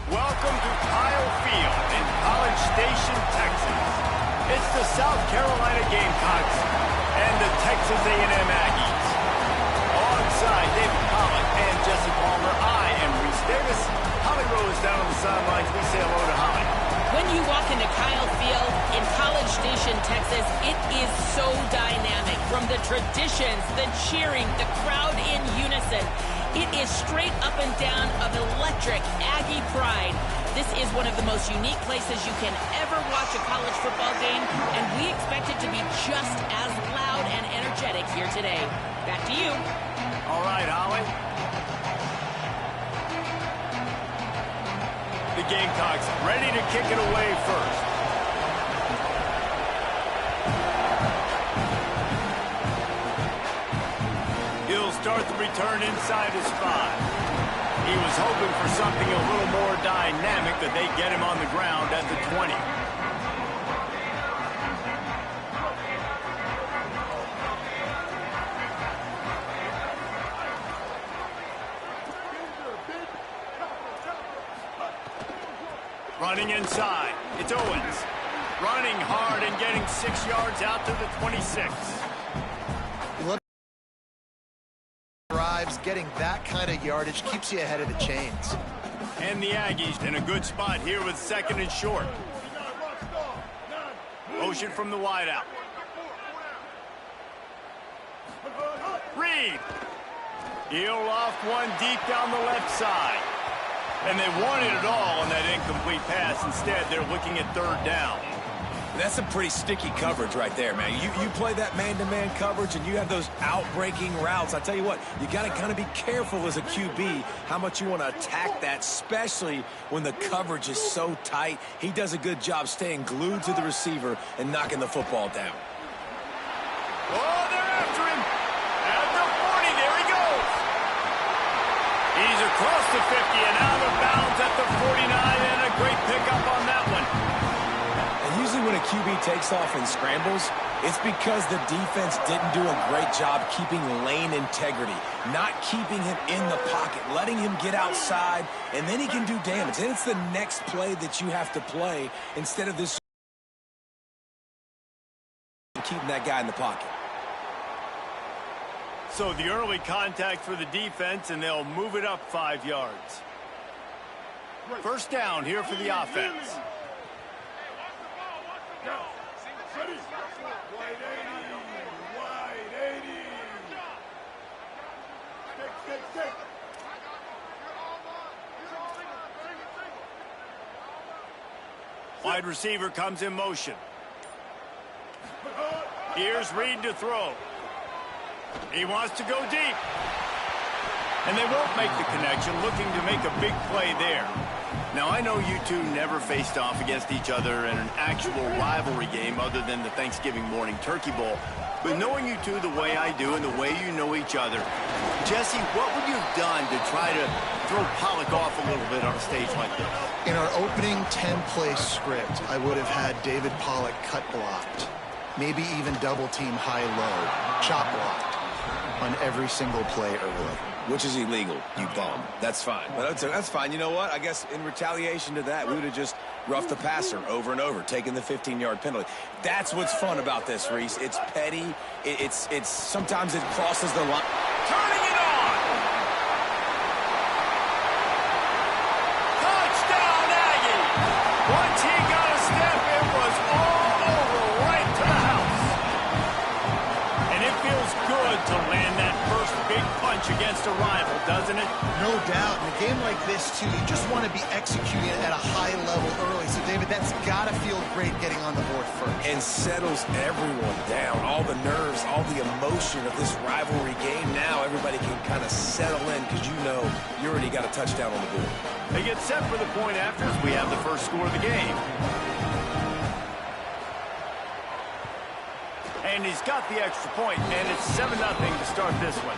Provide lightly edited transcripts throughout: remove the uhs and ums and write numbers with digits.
Welcome to Kyle Field in College Station, Texas. It's the South Carolina Gamecocks and the Texas A&M Aggies. Alongside David Pollock and Jesse Palmer, I am Reese Davis. Holly Rose down on the sidelines. We say hello to Holly. When you walk into Kyle Field in College Station, Texas, it is so dynamic. From the traditions, the cheering, the crowd in unison. It is straight up and down of electric Aggie pride. This is one of the most unique places you can ever watch a college football game, and we expect it to be just as loud and energetic here today. Back to you. All right, Holly. The Gamecocks ready to kick it away first. He'll start the return inside his 5. He was hoping for something a little more dynamic, that they get him on the ground at the 20. Running inside, it's Owens. Running hard and getting 6 yards out to the 26. Drives, getting that kind of yardage keeps you ahead of the chains. And the Aggies in a good spot here with 2nd and short. Motion from the wideout. Reed. He'll off one deep down the left side. And they wanted it all on that incomplete pass. Instead, they're looking at 3rd down. That's some pretty sticky coverage right there, man. You play that man-to-man coverage and you have those out-breaking routes. I tell you what, you got to kind of be careful as a QB how much you want to attack that, especially when the coverage is so tight. He does a good job staying glued to the receiver and knocking the football down. Oh, they're after him. At the 40, there he goes. He's across the 50 and out of bounds at the 49, and a great pickup on that one. Usually when a QB takes off and scrambles, it's because the defense didn't do a great job keeping lane integrity, not keeping him in the pocket, letting him get outside, and then he can do damage. And it's the next play that you have to play instead of this keeping that guy in the pocket. So the early contact for the defense, and they'll move it up 5 yards. 1st down here for the offense. Wide receiver comes in motion. Here's Reed to throw. He wants to go deep. And they won't make the connection, looking to make a big play there. Now, I know you two never faced off against each other in an actual rivalry game other than the Thanksgiving morning Turkey Bowl. But knowing you two the way I do and the way you know each other, Jesse, what would you have done to try to throw Pollock off a little bit on a stage like this? In our opening 10-play script, I would have had David Pollock cut blocked, maybe even double-team high-low, chop blocked on every single play early. Which is illegal, you bum. That's fine. But that's fine. You know what? I guess in retaliation to that, we would have just roughed the passer over and over, taking the 15-yard penalty. That's what's fun about this, Reese. It's petty. It's sometimes it crosses the line. Turning it on! Touchdown, Aggie! Once he got a step, it was all over right to the house. And it feels good to land that first big punch against a rival, doesn't it? No doubt. In a game like this, too, you just want to be executing at a high level early. So, David, that's got to feel great getting on the board first. And settles everyone down. All the nerves, all the emotion of this rivalry game. Now everybody can kind of settle in because you know you already got a touchdown on the board. They get set for the point after as we have the first score of the game. And he's got the extra point, and it's 7-0 to start this one.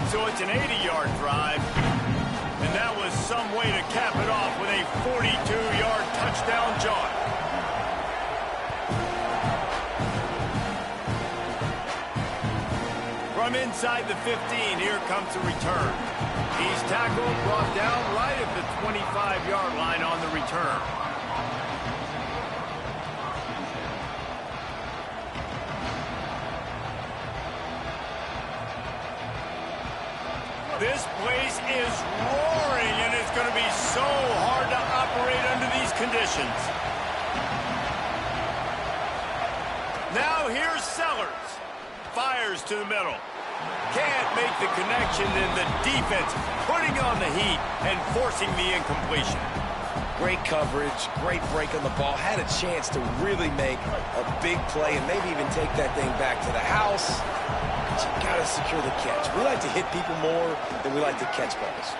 So it's an 80-yard drive, and that was some way to cap it off with a 42-yard touchdown jaunt. From inside the 15, here comes the return. He's tackled, brought down right at the 25-yard line return. This place is roaring, and it's going to be so hard to operate under these conditions. Now here's Sellers. Fires to the middle. Can't make the connection, and the defense putting on the heat and forcing the incompletion. Great coverage, great break on the ball. Had a chance to really make a big play and maybe even take that thing back to the house. But you got to secure the catch. We like to hit people more than we like to catch balls.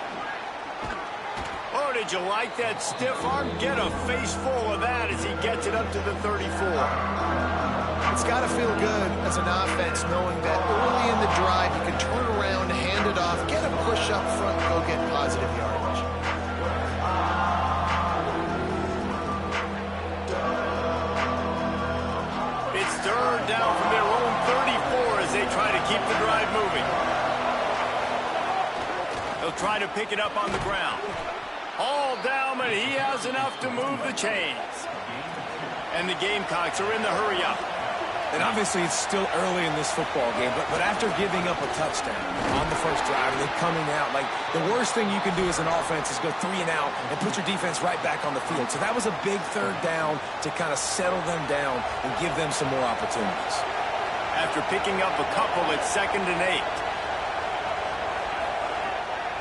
Oh, did you like that stiff arm? Get a face full of that as he gets it up to the 34. It's got to feel good as an offense knowing that early in the drive you can turn around, hand it off, get a push up front, and go get positive yardage. It's third down from their own 34 as they try to keep the drive moving. They'll try to pick it up on the ground. All down, but he has enough to move the chains. And the Gamecocks are in the hurry-up. And obviously it's still early in this football game, but after giving up a touchdown on the first drive and then coming out, like the worst thing you can do as an offense is go 3 and out and put your defense right back on the field. So that was a big third down to kind of settle them down and give them some more opportunities. After picking up a couple, it's 2nd and 8.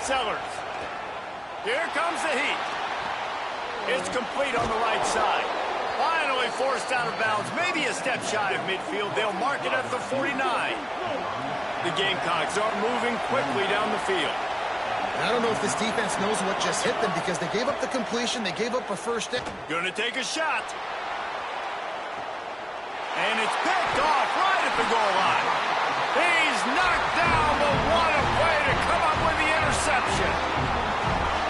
Sellers. Here comes the heat. It's complete on the right side. Finally forced out of bounds, maybe a step shy of midfield. They'll mark it at the 49. The Gamecocks are moving quickly down the field. I don't know if this defense knows what just hit them because they gave up the completion, they gave up a first down. Gonna take a shot. And it's picked off right at the goal line. He's knocked down, but what a way to come up with the interception.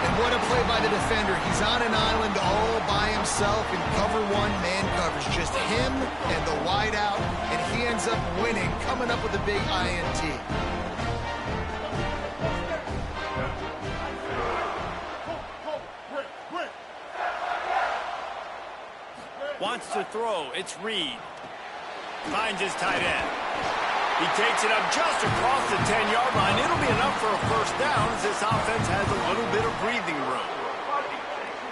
And what a play by the defender. He's on an island all by himself in cover 1 man coverage. Just him and the wide out, and he ends up winning, coming up with a big INT. Wants to throw. It's Reed. Finds his tight end. He takes it up just across the 10-yard line. It'll be enough for a first down as this offense has a little bit of breathing room.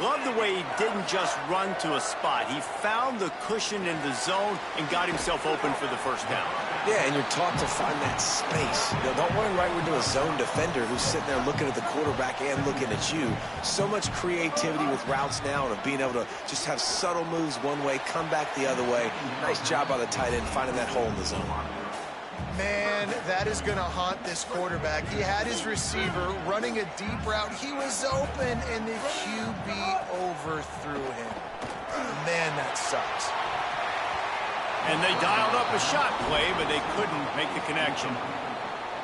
Love the way he didn't just run to a spot. He found the cushion in the zone and got himself open for the first down. Yeah, and you're taught to find that space. You know, don't run right into a zone defender who's sitting there looking at the quarterback and looking at you. So much creativity with routes now and of being able to just have subtle moves one way, come back the other way. Nice job by the tight end finding that hole in the zone. Man, that is going to haunt this quarterback. He had his receiver running a deep route. He was open, and the QB overthrew him. Man, that sucks. And they dialed up a shot play, but they couldn't make the connection.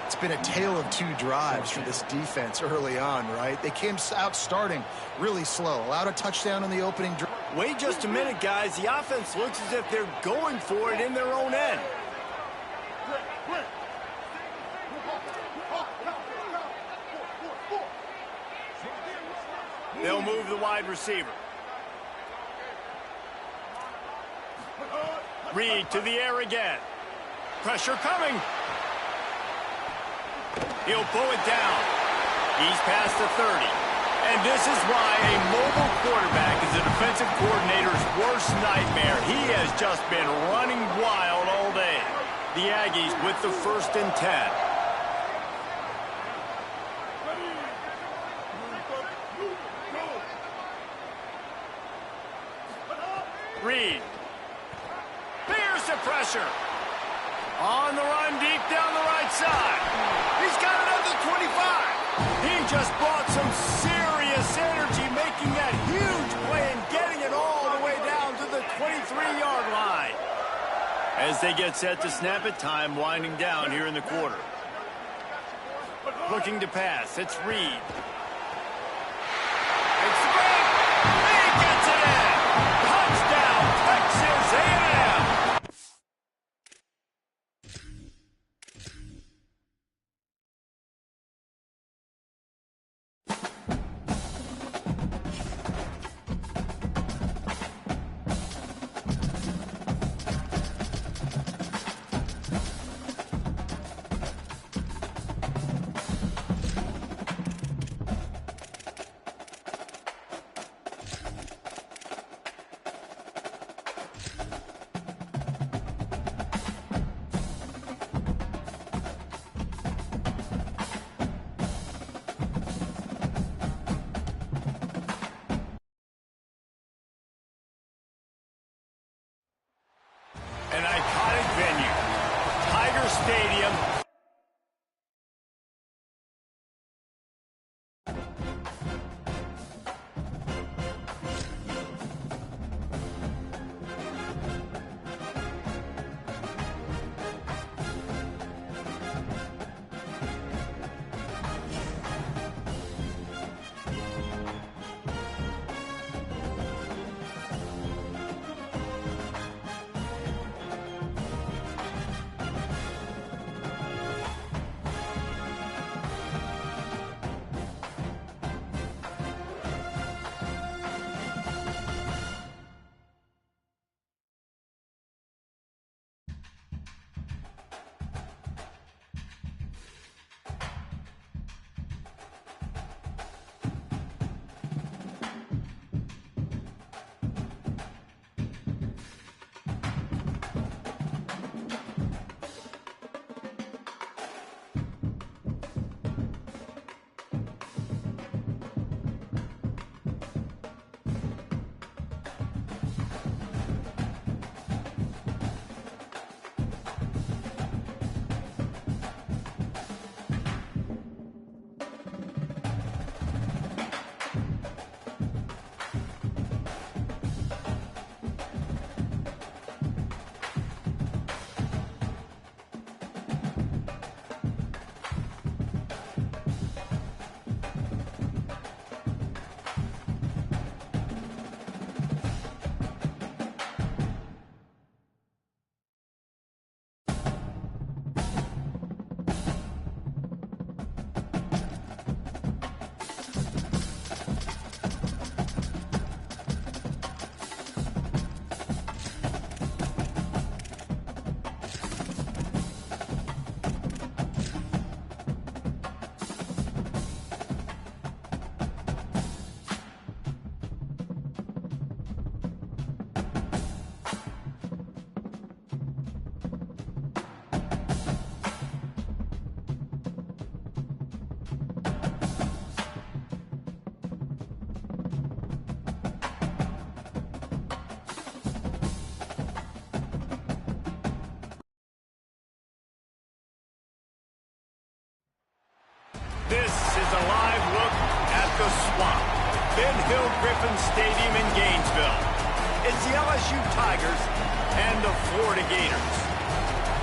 It's been a tale of 2 drives for this defense early on, right? They came out starting really slow. Allowed a touchdown on the opening drive. Wait just a minute, guys. The offense looks as if they're going for it in their own end. They'll move the wide receiver. Reed to the air again. Pressure coming. He'll pull it down. He's past the 30. And this is why a mobile quarterback is a defensive coordinator's worst nightmare. He has just been running wild all day. The Aggies with the 1st and 10. Reed. Here's the pressure. On the run, deep down the right side. He's got it at the 25. He just brought some serious energy, making that huge play and getting it all the way down to the 23-yard line. As they get set to snap it, time winding down here in the quarter. Looking to pass, it's Reed. It's the break. He gets it in. Touchdown, Texas A&M. This is a live look at the Swamp, Ben Hill Griffin Stadium in Gainesville. It's the LSU Tigers and the Florida Gators.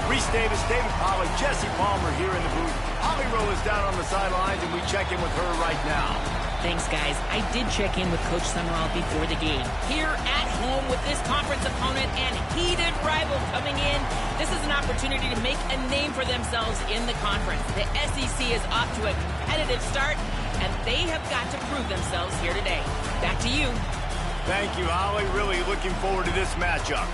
Reese Davis, David Pollard, Jesse Palmer here in the booth. Holly Rowe is down on the sidelines, and we check in with her right now. Thanks, guys. I did check in with Coach Summerall before the game. Here at home with this conference opponent and heated rival coming in, this is an opportunity to make a name for themselves in the conference. The SEC is off to a competitive start, and they have got to prove themselves here today. Back to you. Thank you, Holly. Really looking forward to this matchup.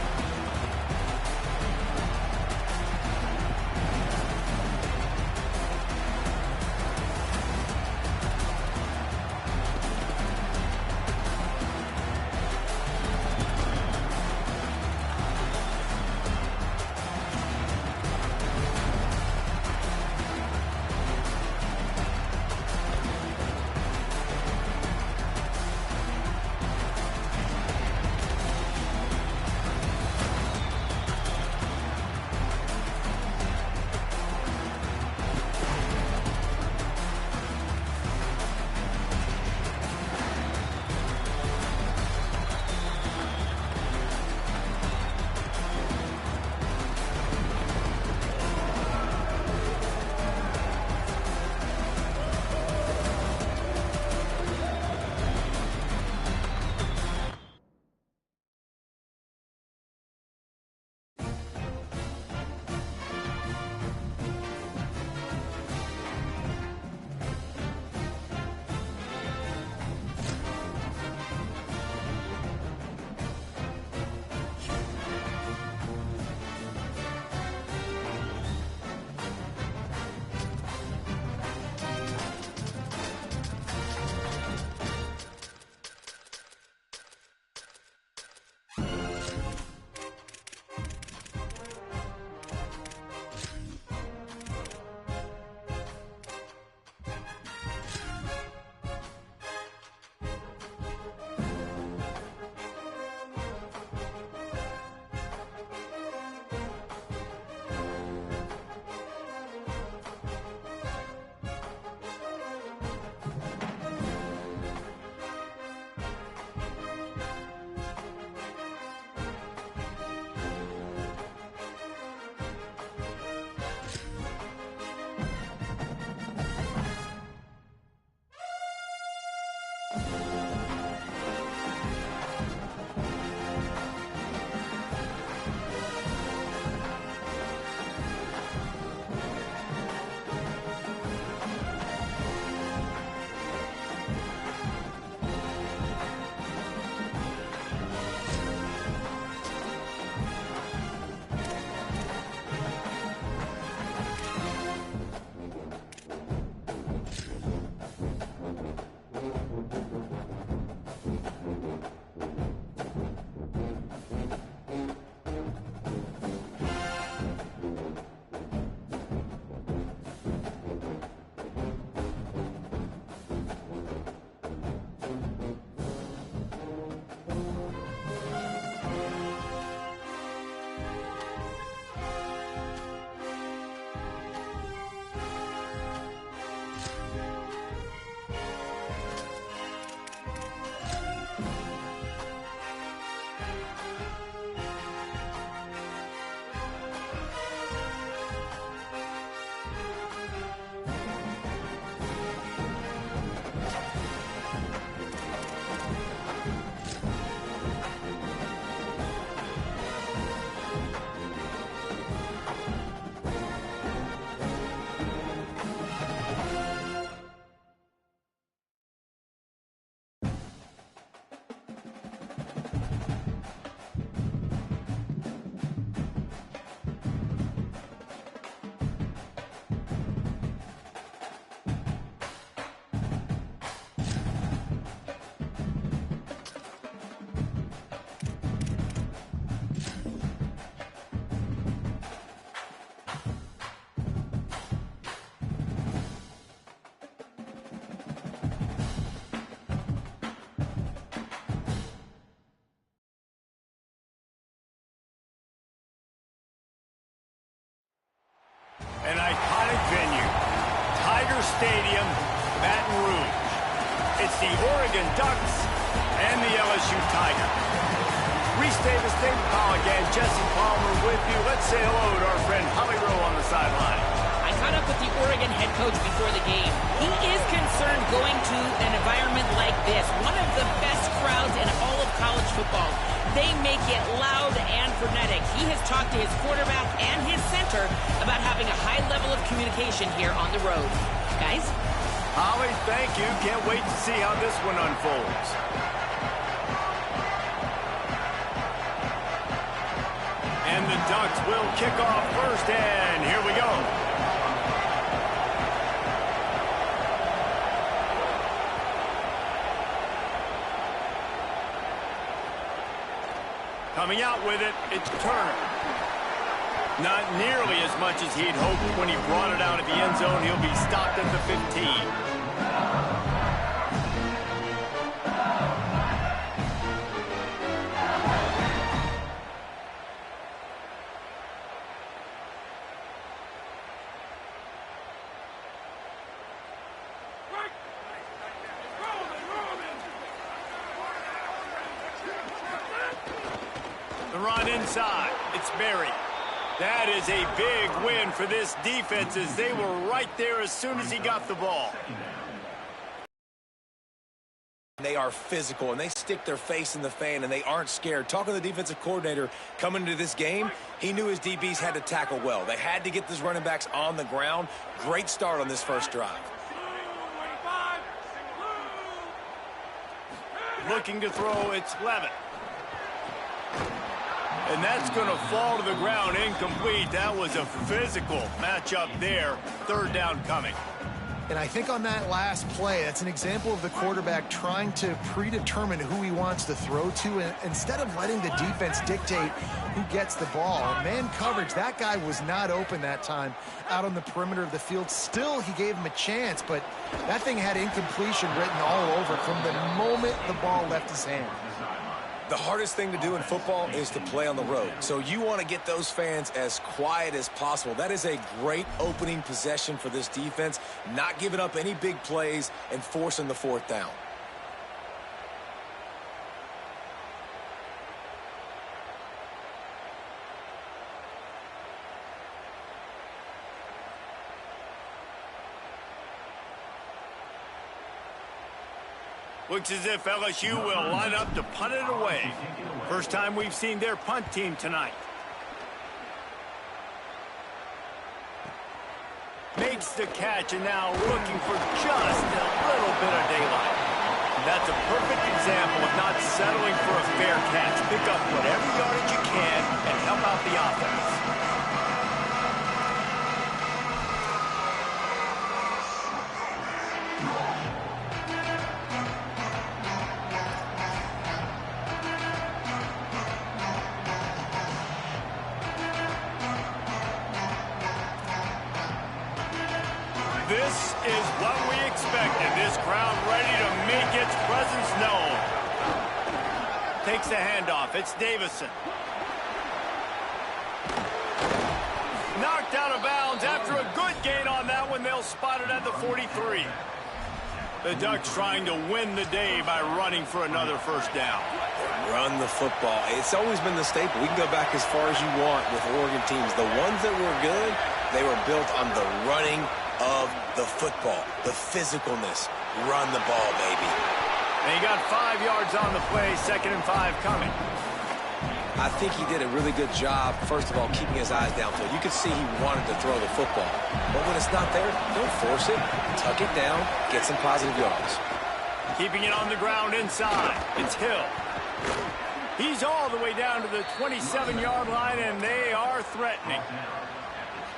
Oregon Ducks and the LSU Tigers. Reese Davis, David Pollock, and Jesse Palmer with you. Let's say hello to our friend Holly Rowe on the sideline. I caught up with the Oregon head coach before the game. He is concerned going to an environment like this, one of the best crowds in all of college football. They make it loud and frenetic. He has talked to his quarterback and his center about having a high level of communication here on the road. Guys? Holly, thank you. Can't wait to see how this one unfolds. And the Ducks will kick off first, and here we go. Coming out with it, it's Turner. Not nearly as much as he'd hoped when he brought it out of the end zone. He'll be stopped at the 15. The run inside. It's Berry. That is a big win for this defense as they were right there as soon as he got the ball. They are physical, and they stick their face in the fan, and they aren't scared. Talking to the defensive coordinator coming into this game, he knew his DBs had to tackle well. They had to get these running backs on the ground. Great start on this first drive. Looking to throw, it's Levitt. And that's going to fall to the ground incomplete. That was a physical matchup there. Third down coming. And I think on that last play, that's an example of the quarterback trying to predetermine who he wants to throw to, and instead of letting the defense dictate who gets the ball. And man coverage, that guy was not open that time out on the perimeter of the field. Still, he gave him a chance, but that thing had incompletion written all over from the moment the ball left his hand. The hardest thing to do in football is to play on the road. So you want to get those fans as quiet as possible. That is a great opening possession for this defense, not giving up any big plays and forcing the fourth down. Looks as if LSU will line up to punt it away. First time we've seen their punt team tonight. Makes the catch and now looking for just a little bit of daylight. That's a perfect example of not settling for a fair catch. Pick up whatever yardage you can and help out the offense. This is what we expected. This crowd ready to make its presence known. Takes the handoff. It's Davison. Knocked out of bounds after a good gain on that one. They'll spot it at the 43. The Ducks trying to win the day by running for another first down. Run the football. It's always been the staple. We can go back as far as you want with Oregon teams. The ones that were good, they were built on the running of the football, the physicalness. Run the ball, baby. And he got 5 yards on the play, 2nd and 5 coming. I think he did a really good job, first of all, keeping his eyes downfield. You could see he wanted to throw the football. But when it's not there, don't force it. Tuck it down, get some positive yards. Keeping it on the ground inside. It's Hill. He's all the way down to the 27-yard line, and they are threatening.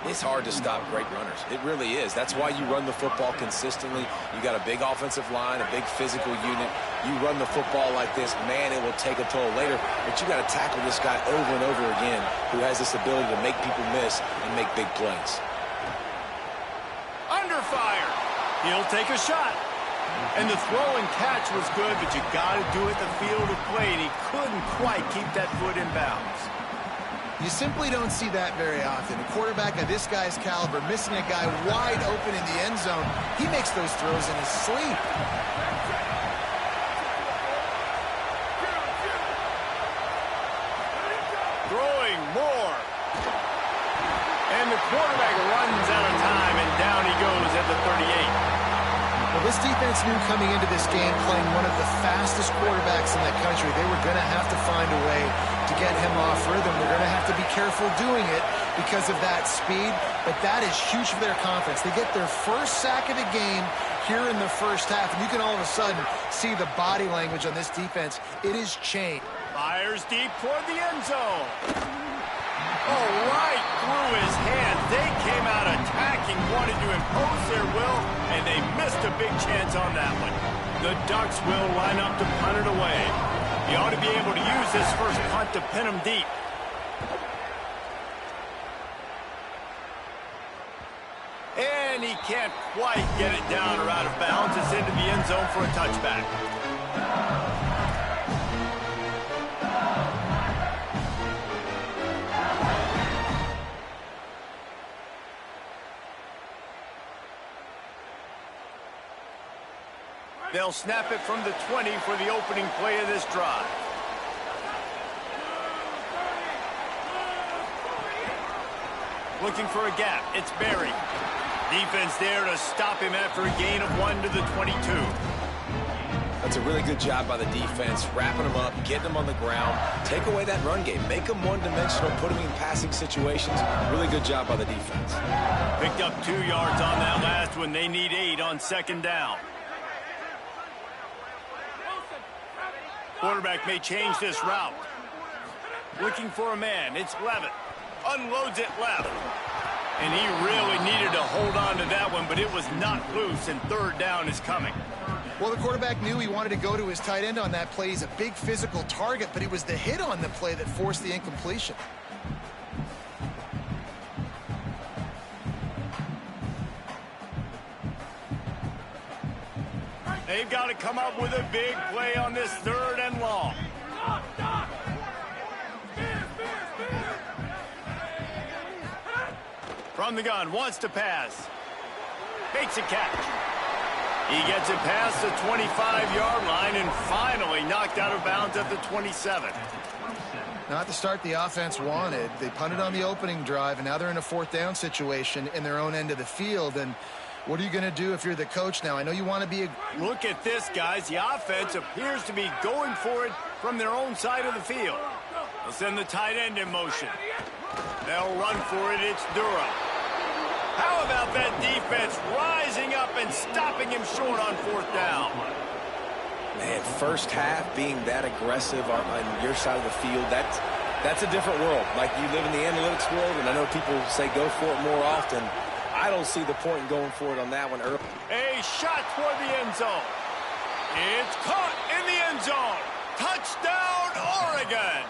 It's hard to stop great runners. It really is. That's why you run the football consistently. You got a big offensive line, a big physical unit. You run the football like this, man, it will take a toll later. But you got to tackle this guy over and over again who has this ability to make people miss and make big plays. Under fire. He'll take a shot. And the throw and catch was good, but you got to do it the field of play, and he couldn't quite keep that foot in bounds. You simply don't see that very often. A quarterback of this guy's caliber missing a guy wide open in the end zone. He makes those throws in his sleep. And the quarterback runs out of time, and down he goes at the 38. Well, this defense knew coming into this game, playing one of the fastest quarterbacks in the country, they were going to have to find a way to get him off rhythm. They're going to have to be careful doing it because of that speed, but that is huge for their confidence. They get their first sack of the game here in the first half, and you can all of a sudden see the body language on this defense. It is changed. Fires deep toward the end zone. Oh, right through his hand. They came out attacking, wanted to impose their will, and they missed a big chance on that one. The Ducks will line up to punt it away. He ought to be able to use this first punt to pin him deep. And he can't quite get it down or out of bounds. It's into the end zone for a touchback. They'll snap it from the 20 for the opening play of this drive. Looking for a gap. It's Berry. Defense there to stop him after a gain of 1 to the 22. That's a really good job by the defense, wrapping them up, getting them on the ground, take away that run game, make them one-dimensional, put them in passing situations. Really good job by the defense. Picked up 2 yards on that last one. They need 8 on second down. Quarterback may change this route. Looking for a man. It's Levitt. Unloads it left. And he really needed to hold on to that one, but it was not loose, and third down is coming. Well, the quarterback knew he wanted to go to his tight end on that play. He's a big physical target, but it was the hit on the play that forced the incompletion. They've got to come up with a big play on this third and long. From the gun, wants to pass. Makes a catch. He gets it past the 25-yard line and finally knocked out of bounds at the 27. Not the start the offense wanted. They punted on the opening drive, and now they're in a fourth down situation in their own end of the field. And what are you going to do if you're the coach now? I know you want to be a... Look at this, guys. The offense appears to be going for it from their own side of the field. They'll send the tight end in motion. They'll run for it. It's Dura. How about that defense rising up and stopping him short on fourth down? Man, first half being that aggressive on your side of the field, that's a different world. Like, you live in the analytics world, and I know people say go for it more often. I don't see the point in going for it on that one early. A shot toward the end zone. It's caught in the end zone. Touchdown, Oregon.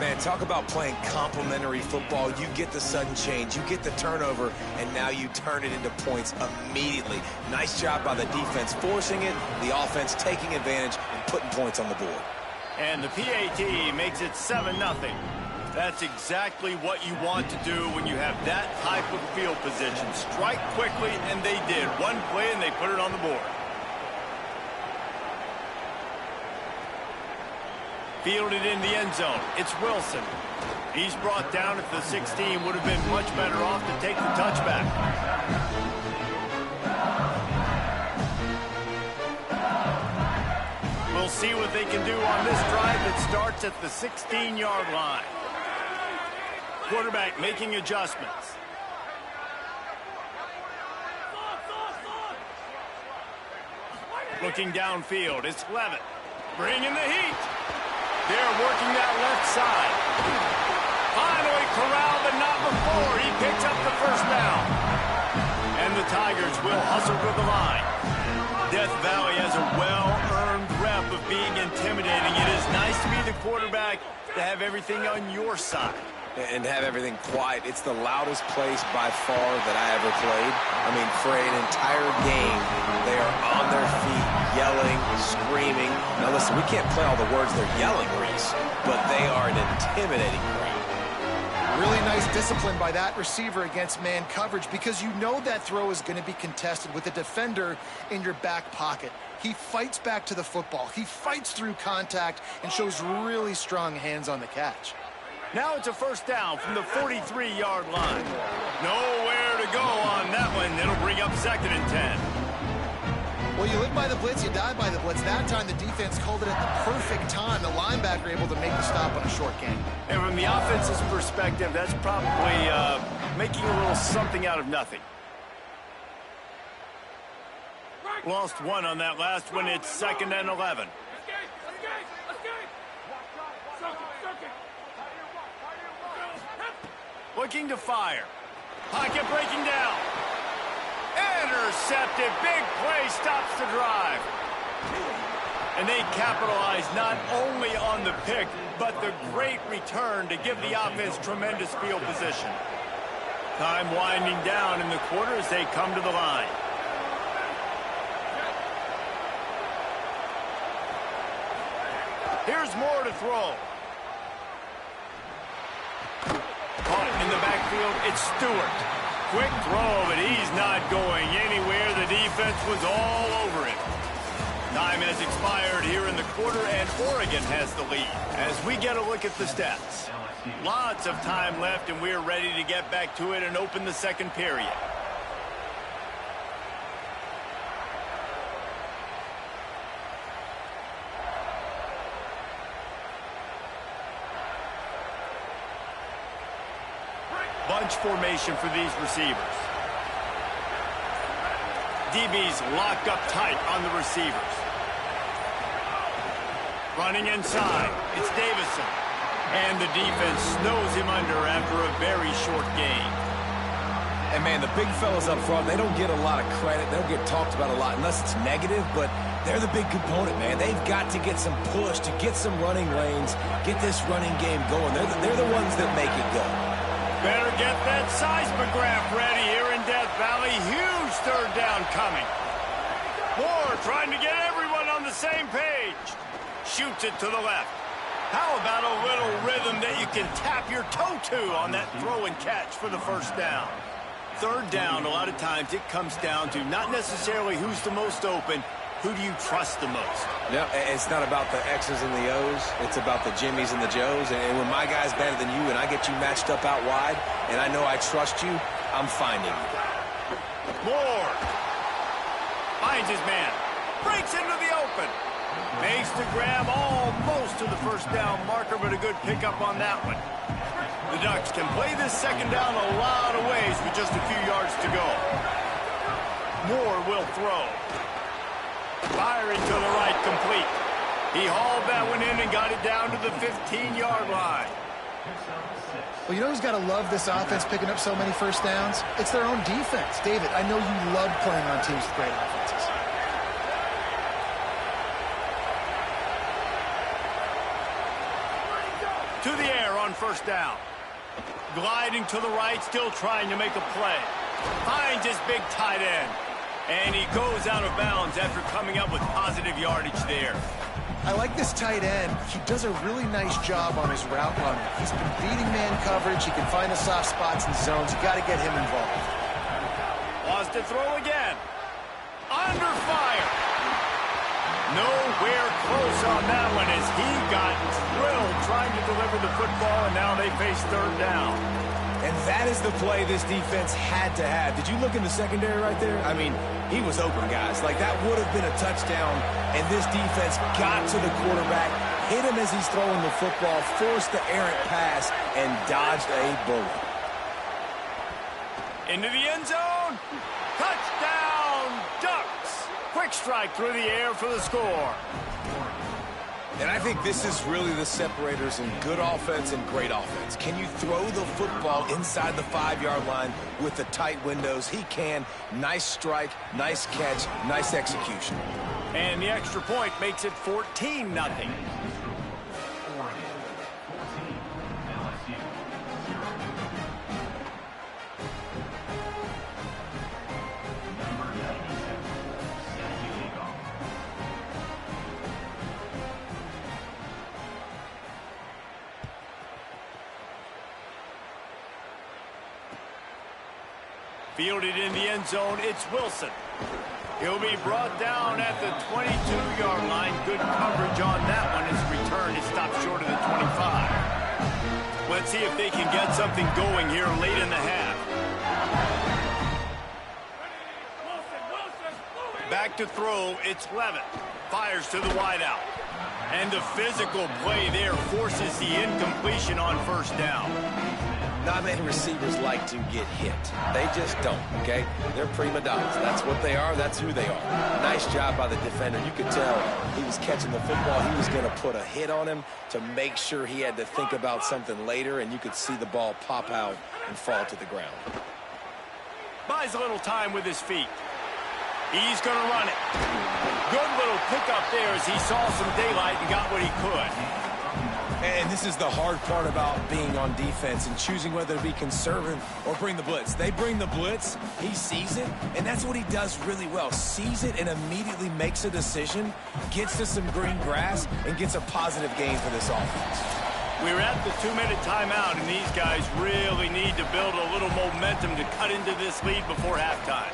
Man, talk about playing complementary football. You get the sudden change, you get the turnover, and now you turn it into points immediately. Nice job by the defense forcing it, the offense taking advantage and putting points on the board. And the PAT makes it 7-0. That's exactly what you want to do when you have that type of field position. Strike quickly, and they did. One play, and they put it on the board. Fielded in the end zone. It's Wilson. He's brought down at the 16. Would have been much better off to take the touchback. We'll see what they can do on this drive that starts at the 16-yard line. Quarterback making adjustments. Looking downfield. It's Levitt. Bringing the heat. They're working that left side. Finally corralled, but not before. He picks up the first down. And the Tigers will hustle to the line. Death Valley has a well-earned rep of being intimidating. It is nice to be the quarterback, to have everything on your side. And have everything quiet. It's the loudest place by far that I ever played. I mean, for an entire game, they are on their feet, yelling, screaming. Now listen, we can't play all the words they're yelling, Reese, but they are an intimidating crowd. Really nice discipline by that receiver against man coverage, because you know that throw is going to be contested with a defender in your back pocket. He fights back to the football. He fights through contact and shows really strong hands on the catch. Now it's a first down from the 43-yard line. Nowhere to go on that one. It'll bring up 2nd and 10. Well, you live by the blitz, you die by the blitz. That time the defense called it at the perfect time. The linebacker able to make the stop on a short gain. And from the offense's perspective, that's probably making a little something out of nothing. Lost one on that last one. It's 2nd and 11. Looking to fire. Pocket breaking down. Intercepted. Big play stops the drive. And they capitalize not only on the pick, but the great return to give the offense tremendous field position. Time winding down in the quarter as they come to the line. Here's more to throw. Caught in the backfield, it's Stewart. Quick throw, but he's not going anywhere. The defense was all over it. Time has expired here in the quarter, and Oregon has the lead. As we get a look at the stats. Lots of time left, and we're ready to get back to it and open the second period. Bunch formation for these receivers. DB's locked up tight on the receivers. Running inside, it's Davison. And the defense snows him under after a very short game. And, man, the big fellas up front, they don't get a lot of credit. They don't get talked about a lot unless it's negative, but they're the big component, man. They've got to get some push, to get some running lanes, get this running game going. They're the ones that make it go. Better get that seismograph ready here in Death Valley. Huge third down coming. Moore trying to get everyone on the same page. Shoots it to the left. How about a little rhythm that you can tap your toe to on that throw and catch for the first down? Third down, a lot of times it comes down to not necessarily who's the most open, who do you trust the most? Yeah, it's not about the X's and the O's. It's about the Jimmies and the Joes. And when my guy's better than you and I get you matched up out wide and I know I trust you, I'm finding you. Moore finds his man. Breaks into the open. Makes the grab almost to the first down marker, but a good pickup on that one. The Ducks can play this second down a lot of ways with just a few yards to go. Moore will throw. Firing to the right, complete. He hauled that one in and got it down to the 15-yard line. Well, you know who's got to love this offense picking up so many first downs? It's their own defense. David, I know you love playing on teams with great offenses. To the air on first down. Gliding to the right, still trying to make a play. Finds his big tight end. And he goes out of bounds after coming up with positive yardage there. I like this tight end. He does a really nice job on his route running. He's been beating man coverage. He can find the soft spots and zones. You got to get him involved. Wants to throw again. Under fire. Nowhere close on that one as he got drilled trying to deliver the football, and now they face third down. And that is the play this defense had to have. Did you look in the secondary right there? I mean, he was open, guys. Like, that would have been a touchdown, and this defense got to the quarterback, hit him as he's throwing the football, forced the errant pass, and dodged a bullet. Into the end zone. Touchdown, Ducks. Quick strike through the air for the score. And I think this is really the separators in good offense and great offense. Can you throw the football inside the 5-yard line with the tight windows? He can. Nice strike, nice catch, nice execution. And the extra point makes it 14-0. Fielded in the end zone, it's Wilson. He'll be brought down at the 22-yard line. Good coverage on that one. His return is stopped short of the 25. Let's they can get something going here late in the half. Back to throw, it's Levitt. Fires to the wideout. And the physical play there forces the incompletion on first down. Not many receivers like to get hit. They just don't, okay? They're prima donnas. That's what they are. That's who they are. Nice job by the defender. You could tell he was catching the football. He was going to put a hit on him to make sure he had to think about something later, and you could see the ball pop out and fall to the ground. Buys a little time with his feet. He's going to run it. Good little pickup there as he saw some daylight and got what he could. And this is the hard part about being on defense and choosing whether to be conservative or bring the blitz. They bring the blitz, he sees it, and that's what he does really well. Sees it and immediately makes a decision, gets to some green grass, and gets a positive gain for this offense. We're at the 2-minute timeout, and these guys really need to build a little momentum to cut into this lead before halftime.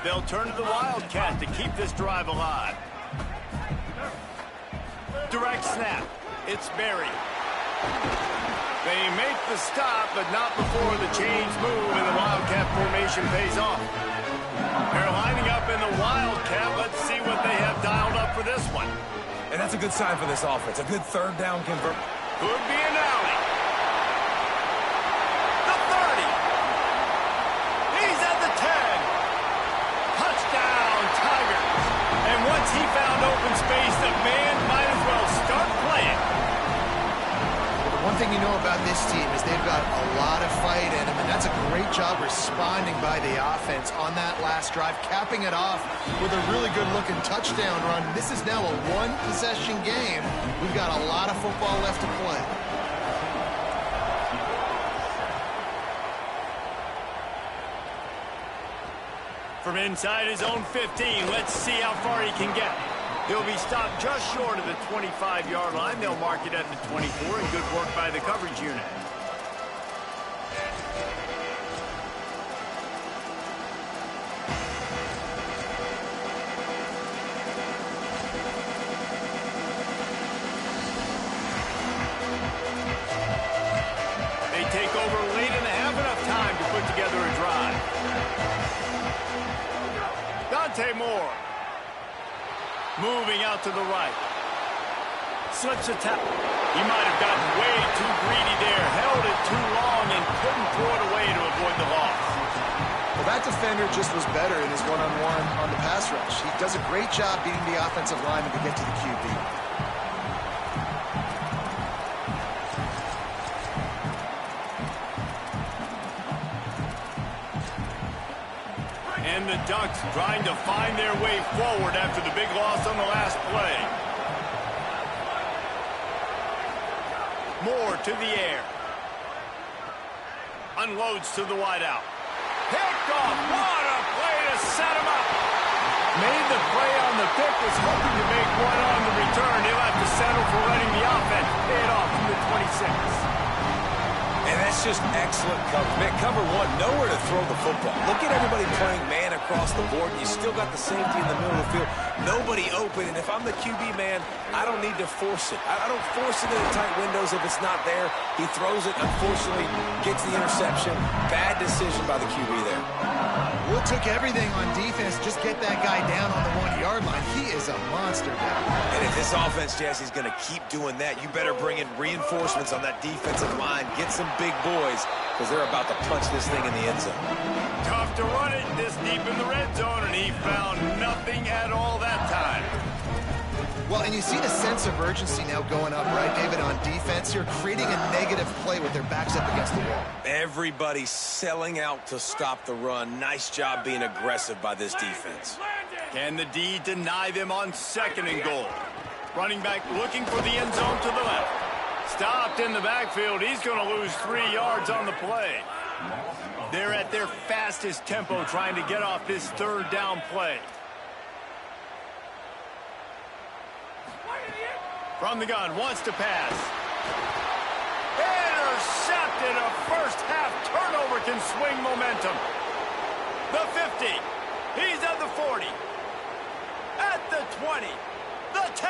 They'll turn to the Wildcat to keep this drive alive. Direct snap. It's Berry. They make the stop, but not before the chains move and the Wildcat formation pays off. They're lining up in the Wildcat. Let's see what they have dialed up for this one. And that's a good sign for this offense. A good third down convert. Could be an alley. The 30. He's at the 10. Touchdown, Tigers. And once he found open space, the man might as well start playing. One thing you know about this team is they've got a lot of fight in them, and that's a great job responding by the offense on that last drive, capping it off with a really good-looking touchdown run. This is now a one-possession game. We've got a lot of football left to play. From inside his own 15, let's see how far he can get. He'll be stopped just short of the 25-yard line. They'll mark it at the 24, and good work by the coverage unit. They take over late in the half, enough time to put together a drive. Dante Moore. Moving out to the right. Slips a tap. He might have gotten way too greedy there. Held it too long and couldn't throw it away to avoid the loss. Well, that defender just was better in his one-on-one on the pass rush. He does a great job beating the offensive lineman to get to the QB. And the Ducks trying to find their way forward after the big loss on the last play. Moore to the air. Unloads to the wideout. Picked off. What a play to set him up. Made the play on the pick, was hoping to make one on the return. He'll have to settle for letting the offense pay it off from the 26. And that's just excellent coverage. Man, cover one, nowhere to throw the football. Look at everybody playing man across the board. You still got the safety in the middle of the field. Nobody open. And if I'm the QB man, I don't need to force it. I don't force it into tight windows if it's not there. He throws it, unfortunately, gets the interception. Bad decision by the QB there. Will took everything on defense. Just get that guy down on the 1-yard line. He is a monster now. And if this offense, Jesse, is going to keep doing that, you better bring in reinforcements on that defensive line. Get some big boys, because they're about to punch this thing in the end zone. Tough to run it this deep in the red zone, and he found nothing at all that time. Well, and you see the sense of urgency now going up, right, David, on defense here, creating a negative play with their backs up against the wall. Everybody's selling out to stop the run. Nice job being aggressive by this defense. Can the D deny them on 2nd and goal? Running back looking for the end zone to the left. Stopped in the backfield. He's going to lose 3 yards on the play. They're at their fastest tempo trying to get off this 3rd down play. From the gun, wants to pass. Intercepted. A first-half turnover can swing momentum. The 50. He's at the 40. At the 20. The 10.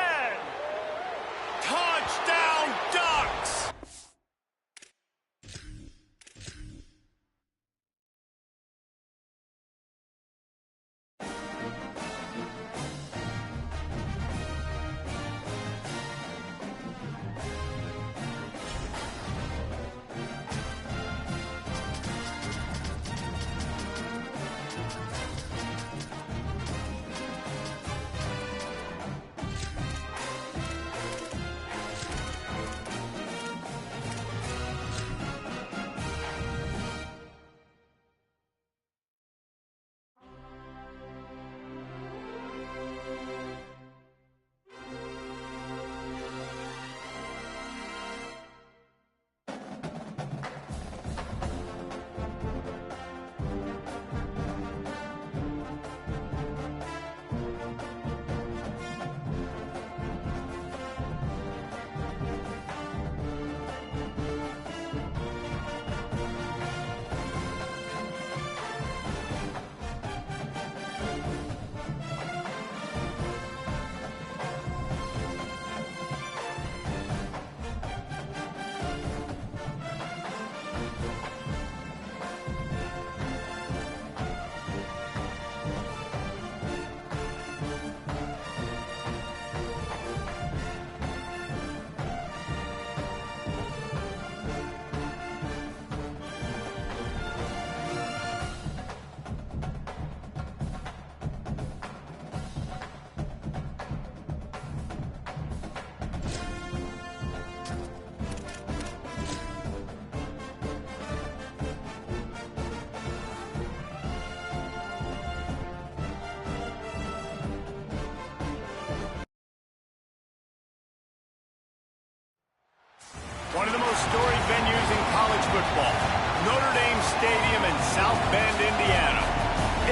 storied venues in college football. Notre Dame Stadium in South Bend, Indiana.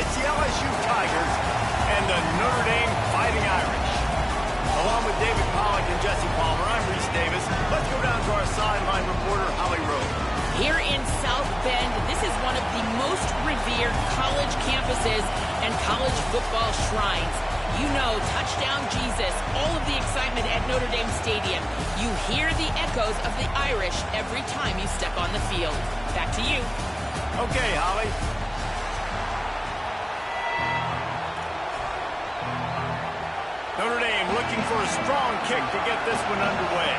It's the LSU Tigers and the Notre Dame Fighting Irish. Along with David Pollack and Jesse Palmer, I'm Reese Davis. Let's go down to our sideline reporter, Holly Rowe. Here in South Bend, this is one of the most revered college campuses and college football shrines. You know, touchdown Jesus, all of the excitement at Notre Dame Stadium. You hear the echoes of the Irish every time you step on the field. Back to you. Okay, Holly. Notre Dame looking for a strong kick to get this one underway.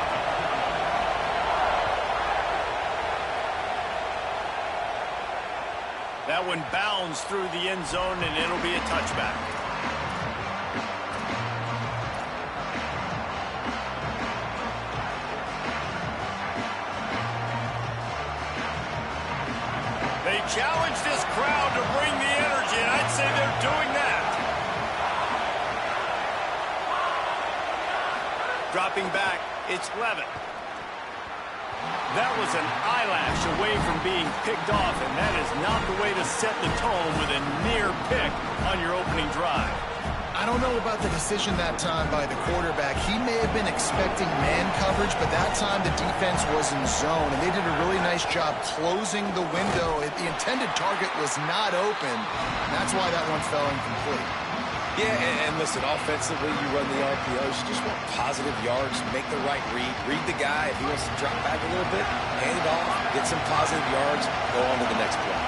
That one bounds through the end zone, and it'll be a touchback. They challenge this crowd to bring the energy, and I'd say they're doing that. Dropping back, it's Levitt. That was an eyelash away from being picked off, and that is not the way to set the tone with a near pick on your opening drive. I don't know about the decision that time by the quarterback. He may have been expecting man coverage, but that time the defense was in zone, and they did a really nice job closing the window. The intended target was not open, and that's why that one fell incomplete. Yeah, and listen, offensively, you run the RPOs. You just want positive yards, make the right read the guy. If he wants to drop back a little bit, hand it off, get some positive yards, go on to the next play.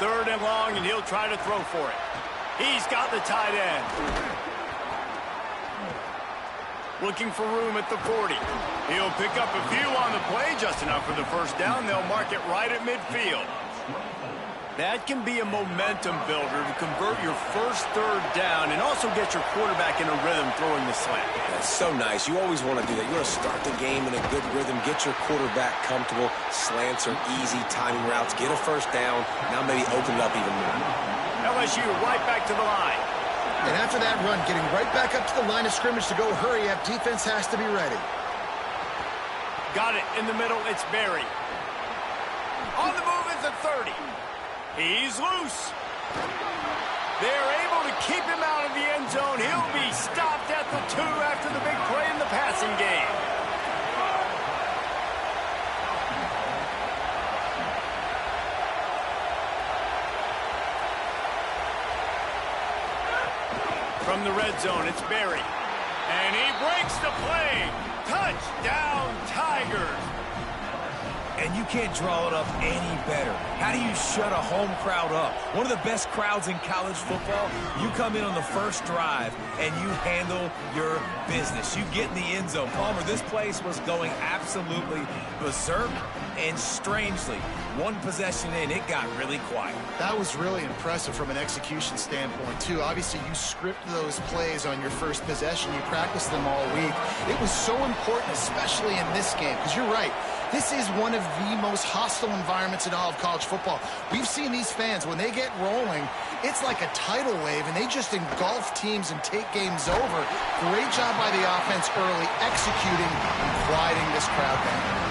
Third and long, and he'll try to throw for it. He's got the tight end. Looking for room at the 40. He'll pick up a few on the play, just enough for the first down. They'll mark it right at midfield. That can be a momentum builder to convert your first third down and also get your quarterback in a rhythm throwing the slant. That's so nice. You always want to do that. You want to start the game in a good rhythm, get your quarterback comfortable. Slants are easy, timing routes, get a first down. Now maybe open it up even more. LSU right back to the line. And after that run, getting right back up to the line of scrimmage to go hurry up, defense has to be ready. Got it in the middle. It's Berry. On the move is the 30. He's loose. They're able to keep him out of the end zone. He'll be stopped at the 2 after the big play in the passing game. From the red zone, it's Berry. And he breaks the play. Touchdown, Tigers. And you can't draw it up any better. How do you shut a home crowd up? One of the best crowds in college football. You come in on the first drive, and you handle your business. You get in the end zone. Palmer, this place was going absolutely berserk, and strangely, one possession in, it got really quiet. That was really impressive from an execution standpoint, too. Obviously, you script those plays on your first possession. You practice them all week. It was so important, especially in this game, because you're right. This is one of the most hostile environments in all of college football. We've seen these fans, when they get rolling, it's like a tidal wave, and they just engulf teams and take games over. Great job by the offense early, executing and quieting this crowd down.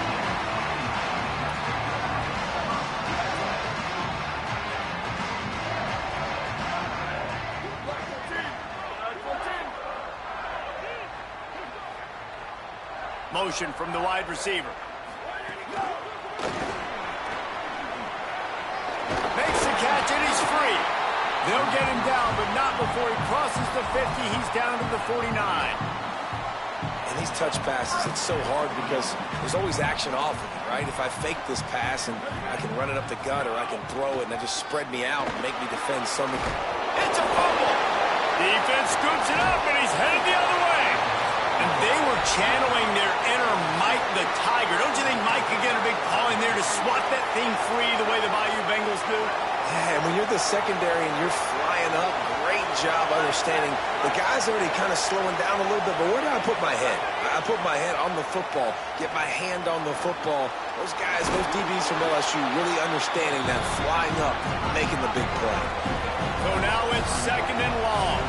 Motion from the wide receiver. Makes the catch, and he's free. They'll get him down, but not before he crosses the 50. He's down to the 49. And these touch passes, it's so hard because there's always action off of it, right? If I fake this pass and I can run it up the gut, or I can throw it and that just spread me out and make me defend something. It's a fumble. Defense scoops it up, and he's headed the other way. And they were channeling their inner Mike the Tiger. Don't you think Mike could get a big paw in there to swat that thing free the way the Bayou Bengals do? Yeah, and when you're the secondary and you're flying up, great job understanding. The guy's already kind of slowing down a little bit, but where do I put my head? I put my head on the football, get my hand on the football. Those guys, those DBs from LSU really understanding that, flying up, making the big play. So now it's second and long.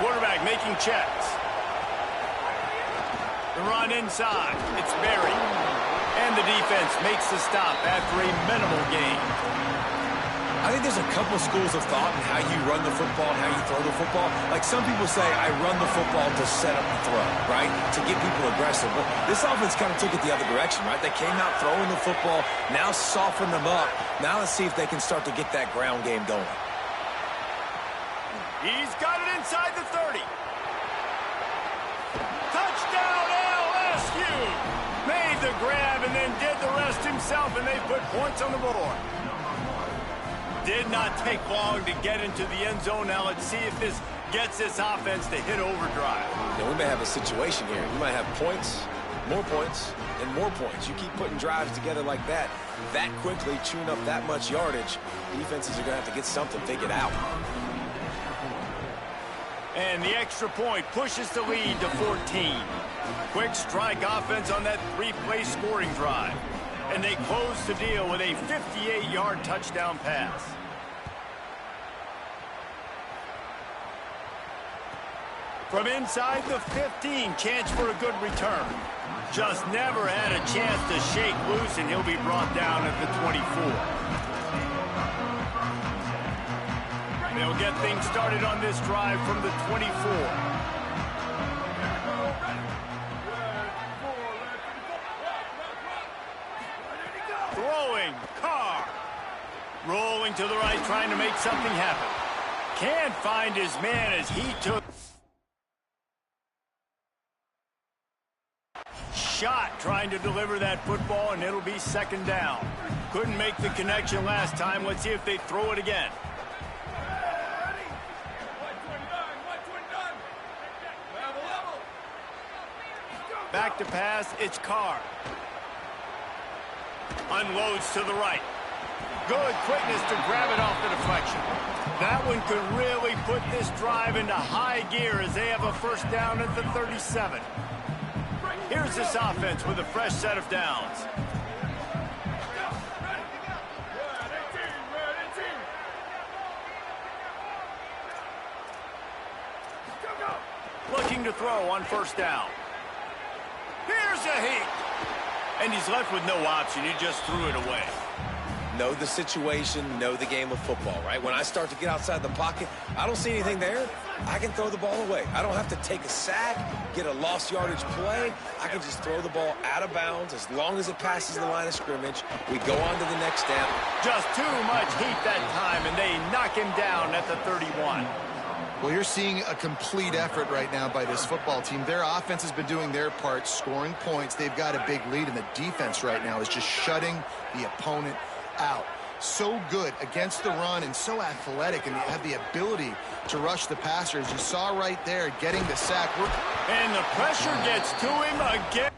Quarterback making checks. The run inside. It's buried. And the defense makes the stop after a minimal gain. I think there's a couple schools of thought in how you run the football and how you throw the football. Like some people say, I run the football to set up the throw, right? To get people aggressive. But this offense kind of took it the other direction, right? They came out throwing the football, now soften them up. Now let's see if they can start to get that ground game going. He's got it inside the 30. Touchdown LSU! Made the grab and then did the rest himself, and they put points on the board. Did not take long to get into the end zone. Now let's see if this gets this offense to hit overdrive. Yeah, we may have a situation here. We might have points, and more points. You keep putting drives together like that quickly, chewing up that much yardage, defenses are going to have to get something figured out. And the extra point pushes the lead to 14. Quick strike offense on that three-play scoring drive. And they close the deal with a 58-yard touchdown pass. From inside the 15, chance for a good return. Just never had a chance to shake loose, and he'll be brought down at the 24. They'll get things started on this drive from the 24. Throwing, Carr. Rolling to the right, trying to make something happen. Can't find his man as he took. Shot trying to deliver that football, and it'll be second down. Couldn't make the connection last time. Let's see if they throw it again. Back to pass, it's Carr. Unloads to the right. Good quickness to grab it off the deflection. That one could really put this drive into high gear as they have a first down at the 37. Here's this offense with a fresh set of downs. Looking to throw on first down. Here's a heat. And he's left with no option. He just threw it away. Know the situation, know the game of football, right? When I start to get outside the pocket, I don't see anything there. I can throw the ball away. I don't have to take a sack, get a lost yardage play. I can just throw the ball out of bounds as long as it passes the line of scrimmage. We go on to the next down. Just too much heat that time, and they knock him down at the 31. Well, you're seeing a complete effort right now by this football team. Their offense has been doing their part, scoring points. They've got a big lead, and the defense right now is just shutting the opponent out. So good against the run and so athletic, and they have the ability to rush the passer. As you saw right there, getting the sack. And the pressure gets to him again.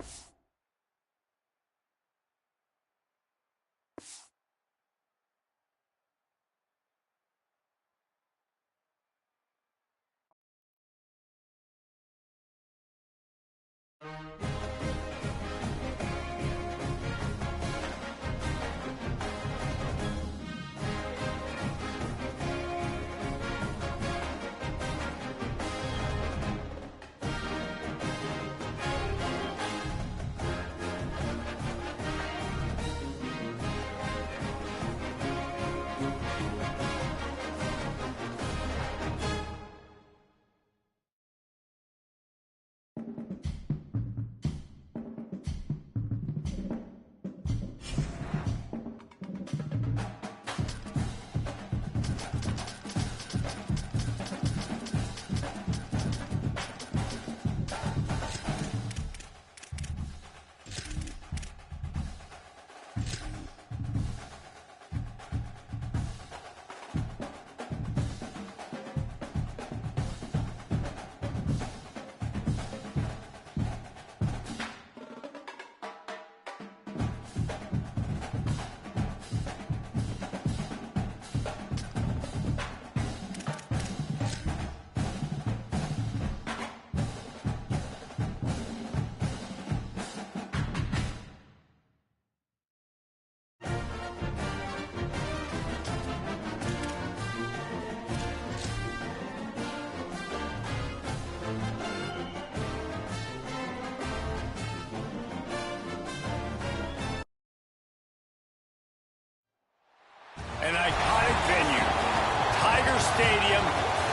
Dodger Stadium,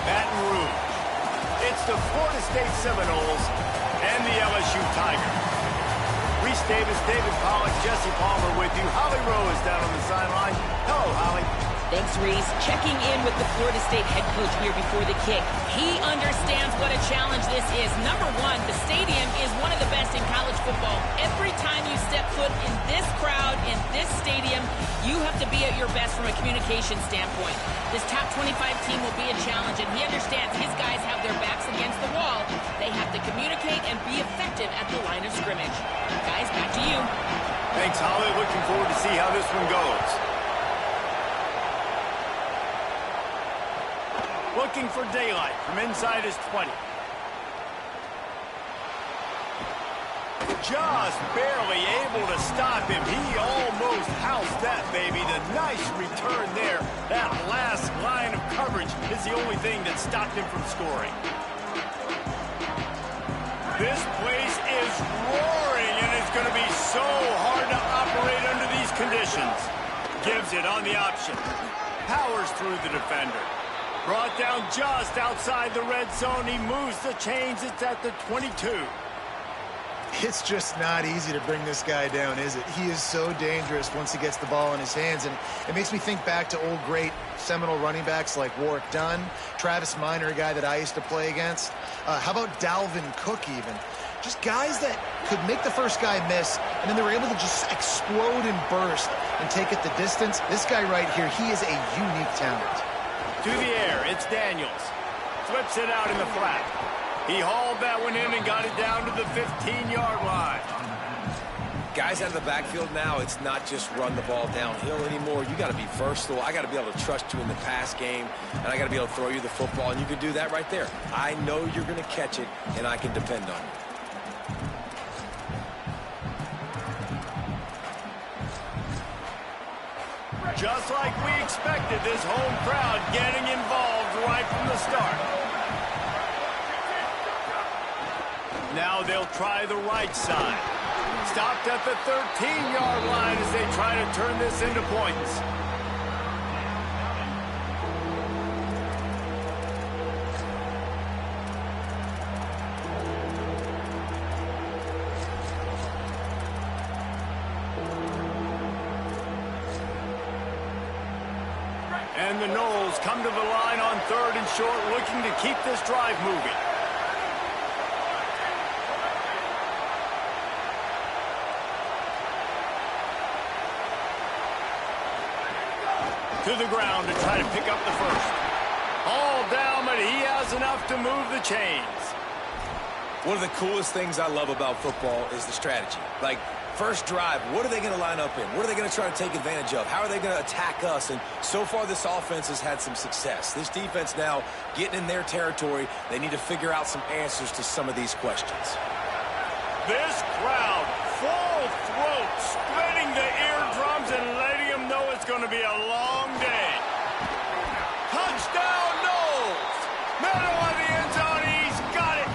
Baton Rouge. It's the Florida State Seminoles and the LSU Tigers. Reese Davis, David Pollack, Jesse Palmer with you. Holly Rowe is down on the sideline. Hello, Holly. Thanks, Reese. Checking in with the Florida State head coach here before the kick. He understands what a challenge this is. Number one, the stadium is one of the best in college football. Every time you step foot in this crowd, in this stadium, you have to be at your best from a communication standpoint. This top 25 team will be a challenge, and he understands his guys have their backs against the wall. They have to communicate and be effective at the line of scrimmage. Guys, back to you. Thanks, Holly. Looking forward to see how this one goes. Looking for daylight from inside his 20. Just barely able to stop him. He almost housed that baby. The nice return there. That last line of coverage is the only thing that stopped him from scoring. This place is roaring, and it's going to be so hard to operate under these conditions. Gives it on the option. Powers through the defender. Brought down just outside the red zone. He moves the chains. It's at the 22. It's just not easy to bring this guy down, is it? He is so dangerous once he gets the ball in his hands, and it makes me think back to old great Seminole running backs like Warwick Dunn, Travis Minor, a guy that I used to play against. How about Dalvin Cook even? Just guys that could make the first guy miss, and then they were able to just explode and burst and take it the distance. This guy right here, he is a unique talent. To the air, it's Daniels. Flips it out in the flat. He hauled that one in and got it down to the 15-yard line. Guys out of the backfield now, it's not just run the ball downhill anymore. You got to be versatile. I got to be able to trust you in the pass game, and I got to be able to throw you the football, and you can do that right there. I know you're going to catch it, and I can depend on you. Just like we expected, this home crowd getting involved right from the start. Now they'll try the right side. Stopped at the 13-yard line as they try to turn this into points. And the Noles come to the line on 3rd and short, looking to keep this drive moving. To the ground to try to pick up the first. All down, but he has enough to move the chains. One of the coolest things I love about football is the strategy. Like, first drive, what are they going to line up in? What are they going to try to take advantage of? How are they going to attack us? And so far, this offense has had some success. This defense now getting in their territory. They need to figure out some answers to some of these questions. This crowd, full throat, splitting the eardrums and letting them know it's going to be a long day. Touchdown, Noles! Middle of the end zone, he's got it!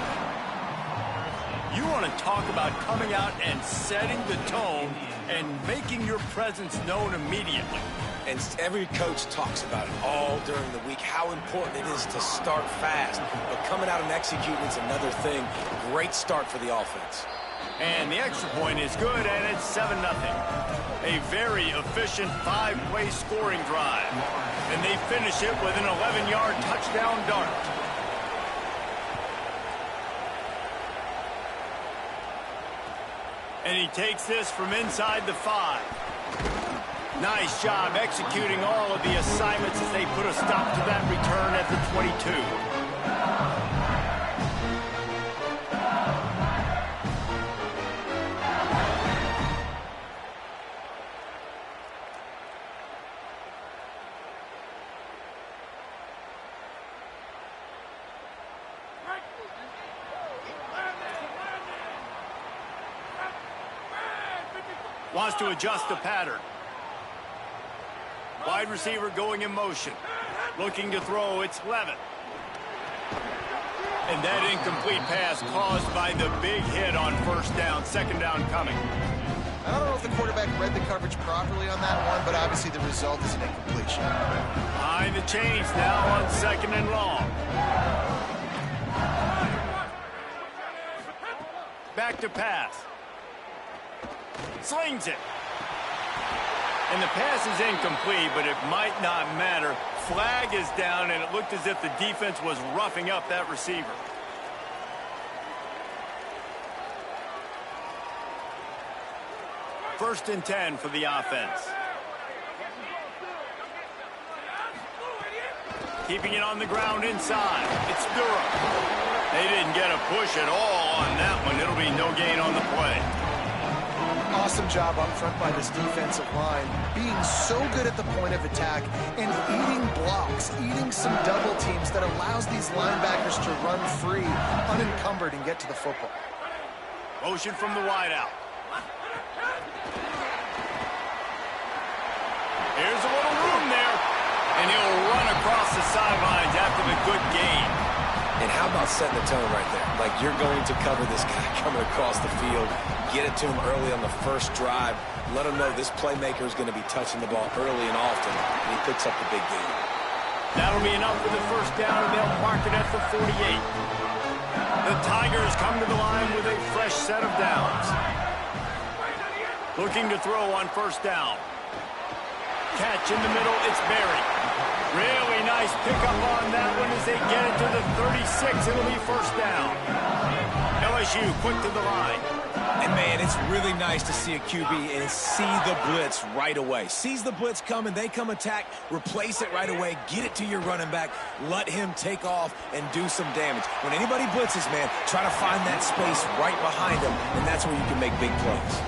You want to talk about coming out and setting the tone and making your presence known immediately. And every coach talks about it all during the week, how important it is to start fast. But coming out and executing is another thing. Great start for the offense. And the extra point is good, and it's 7-0. A very efficient 5-play scoring drive. And they finish it with an 11-yard touchdown dart. And he takes this from inside the 5. Nice job executing all of the assignments as they put a stop to that return at the 22. Wants to adjust the pattern. Wide receiver going in motion. Looking to throw, it's Levin. And that incomplete pass caused by the big hit on first down. Second down coming. I don't know if the quarterback read the coverage properly on that one, but obviously the result is an incompletion. Behind the chains now on 2nd and long. Back to pass. Slings it. And the pass is incomplete, but it might not matter. Flag is down, and it looked as if the defense was roughing up that receiver. First and 10 for the offense. Keeping it on the ground inside. It's Durham. They didn't get a push at all on that one. It'll be no gain on the play. Awesome job up front by this defensive line, being so good at the point of attack and eating blocks, eating some double teams that allows these linebackers to run free, unencumbered, and get to the football. Motion from the wideout. Here's a little room there, and he'll run across the sidelines after the good gain. And how about setting the tone right there? Like, you're going to cover this guy coming across the field, get it to him early on the first drive, let him know this playmaker is going to be touching the ball early and often, and he picks up the big gain. That'll be enough for the first down, and they'll mark it at the 48. The Tigers come to the line with a fresh set of downs. Looking to throw on first down. Catch in the middle, it's Berry. Really nice pickup on that one as they get it to the 36. It'll be first down. LSU quick to the line. And, man, it's really nice to see a QB and see the blitz right away. Sees the blitz coming, they come attack, replace it right away, get it to your running back, let him take off and do some damage. When anybody blitzes, man, try to find that space right behind him, and that's where you can make big plays.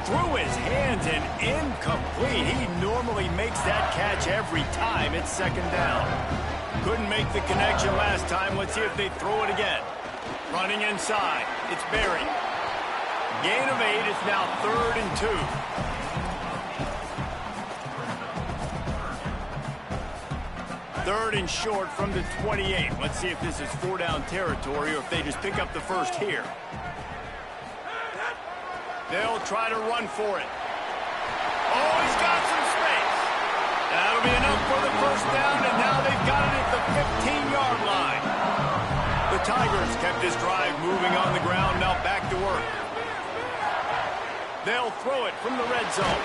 Through his hands and incomplete. He normally makes that catch every time. It's second down. Couldn't make the connection last time. Let's see if they throw it again. Running inside. It's Berry. Gain of 8. It's now 3rd and 2. 3rd and short from the 28. Let's see if this is 4-down territory or if they just pick up the first here. They'll try to run for it. Oh, he's got some space. That'll be enough for the first down, and now they've got it at the 15-yard line. The Tigers kept this drive moving on the ground, now back to work. They'll throw it from the red zone.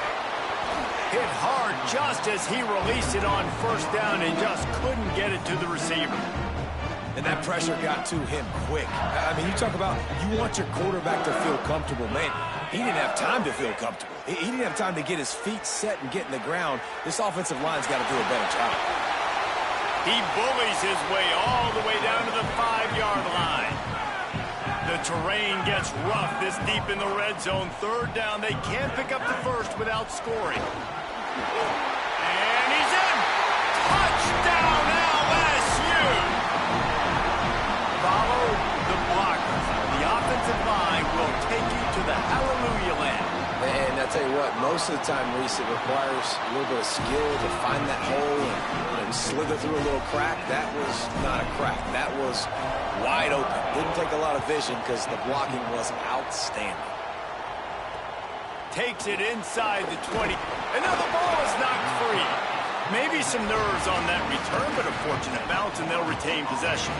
Hit hard just as he released it on first down and just couldn't get it to the receiver. And that pressure got to him quick. I mean, you talk about you want your quarterback to feel comfortable. Man, he didn't have time to feel comfortable. He didn't have time to get his feet set and get in the ground. This offensive line's got to do a better job. He bullies his way all the way down to the 5-yard line. The terrain gets rough this deep in the red zone. 3rd down. They can't pick up the first without scoring. And he's in. Touchdown, LSU. Follow the blockers. The offensive line will take you to the hallelujah land. And I tell you what, most of the time, Reese, it requires a little bit of skill to find that hole and slither through a little crack. That was not a crack. That was wide open. Didn't take a lot of vision because the blocking was outstanding. Takes it inside the 20. And now the ball is knocked free. Maybe some nerves on that return, but a fortunate bounce, and they'll retain possession.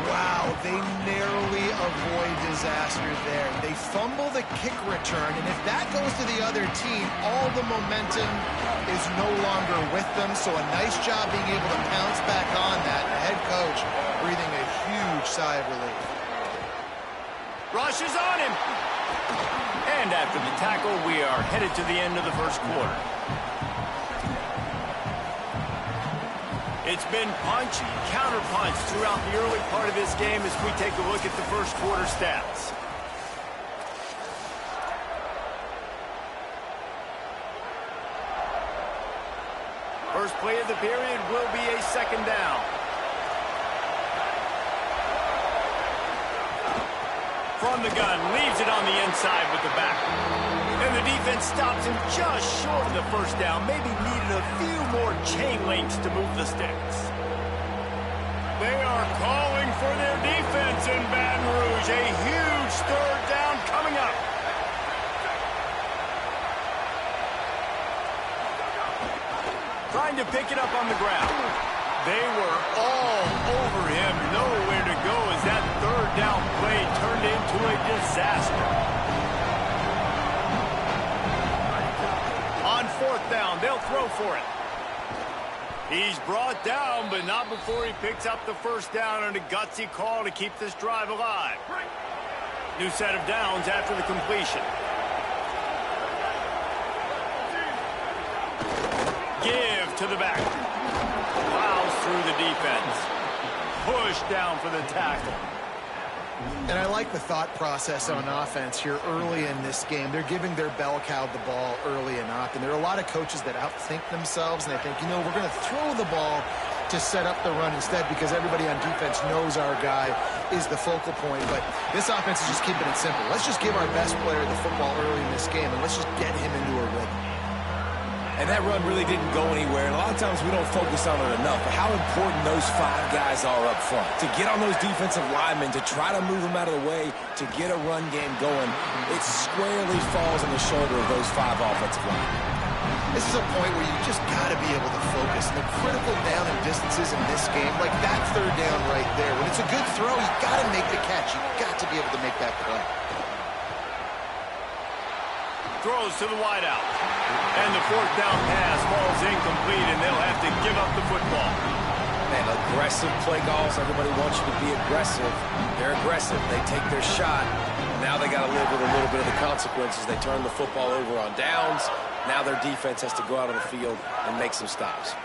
Wow, they narrowly avoid disaster there. They fumble the kick return, and if that goes to the other team, all the momentum is no longer with them. So a nice job being able to pounce back on that. The head coach breathing a huge sigh of relief. Rush is on him. And after the tackle, we are headed to the end of the first quarter. It's been punchy, counter-punched throughout the early part of this game as we take a look at the first quarter stats. First play of the period will be a second down. From the gun, leaves it on the inside with the back. And the defense stops him just short of the first down. Maybe needed a few more chain links to move the sticks. They are calling for their defense in Baton Rouge. A huge 3rd down coming up. trying to pick it up on the ground. They were all over him, nowhere to go as that third down play turned into a disaster. On fourth down, they'll throw for it. He's brought down, but not before he picks up the first down on a gutsy call to keep this drive alive. New set of downs after the completion. Give to the back. Plows through the defense. Push down for the tackle. And I like the thought process on offense here early in this game. They're giving their bell cow the ball early enough. And there are a lot of coaches that outthink themselves, and they think, you know, we're going to throw the ball to set up the run instead because everybody on defense knows our guy is the focal point. But this offense is just keeping it simple. Let's just give our best player the football early in this game, and let's just get him into a rhythm. And that run really didn't go anywhere. And a lot of times we don't focus on it enough, but how important those 5 guys are up front. To get on those defensive linemen, to try to move them out of the way, to get a run game going, it squarely falls on the shoulder of those 5 offensive linemen. This is a point where you just got to be able to focus. And the critical down and distances in this game, like that third down right there, when it's a good throw, you got to make the catch. You got to be able to make that play. Throws to the wideout. And the fourth down pass falls incomplete, and they'll have to give up the football. Man, aggressive play calls. Everybody wants you to be aggressive. They're aggressive. They take their shot. Now they got to live with a little bit of the consequences. They turn the football over on downs. Now their defense has to go out on the field and make some stops.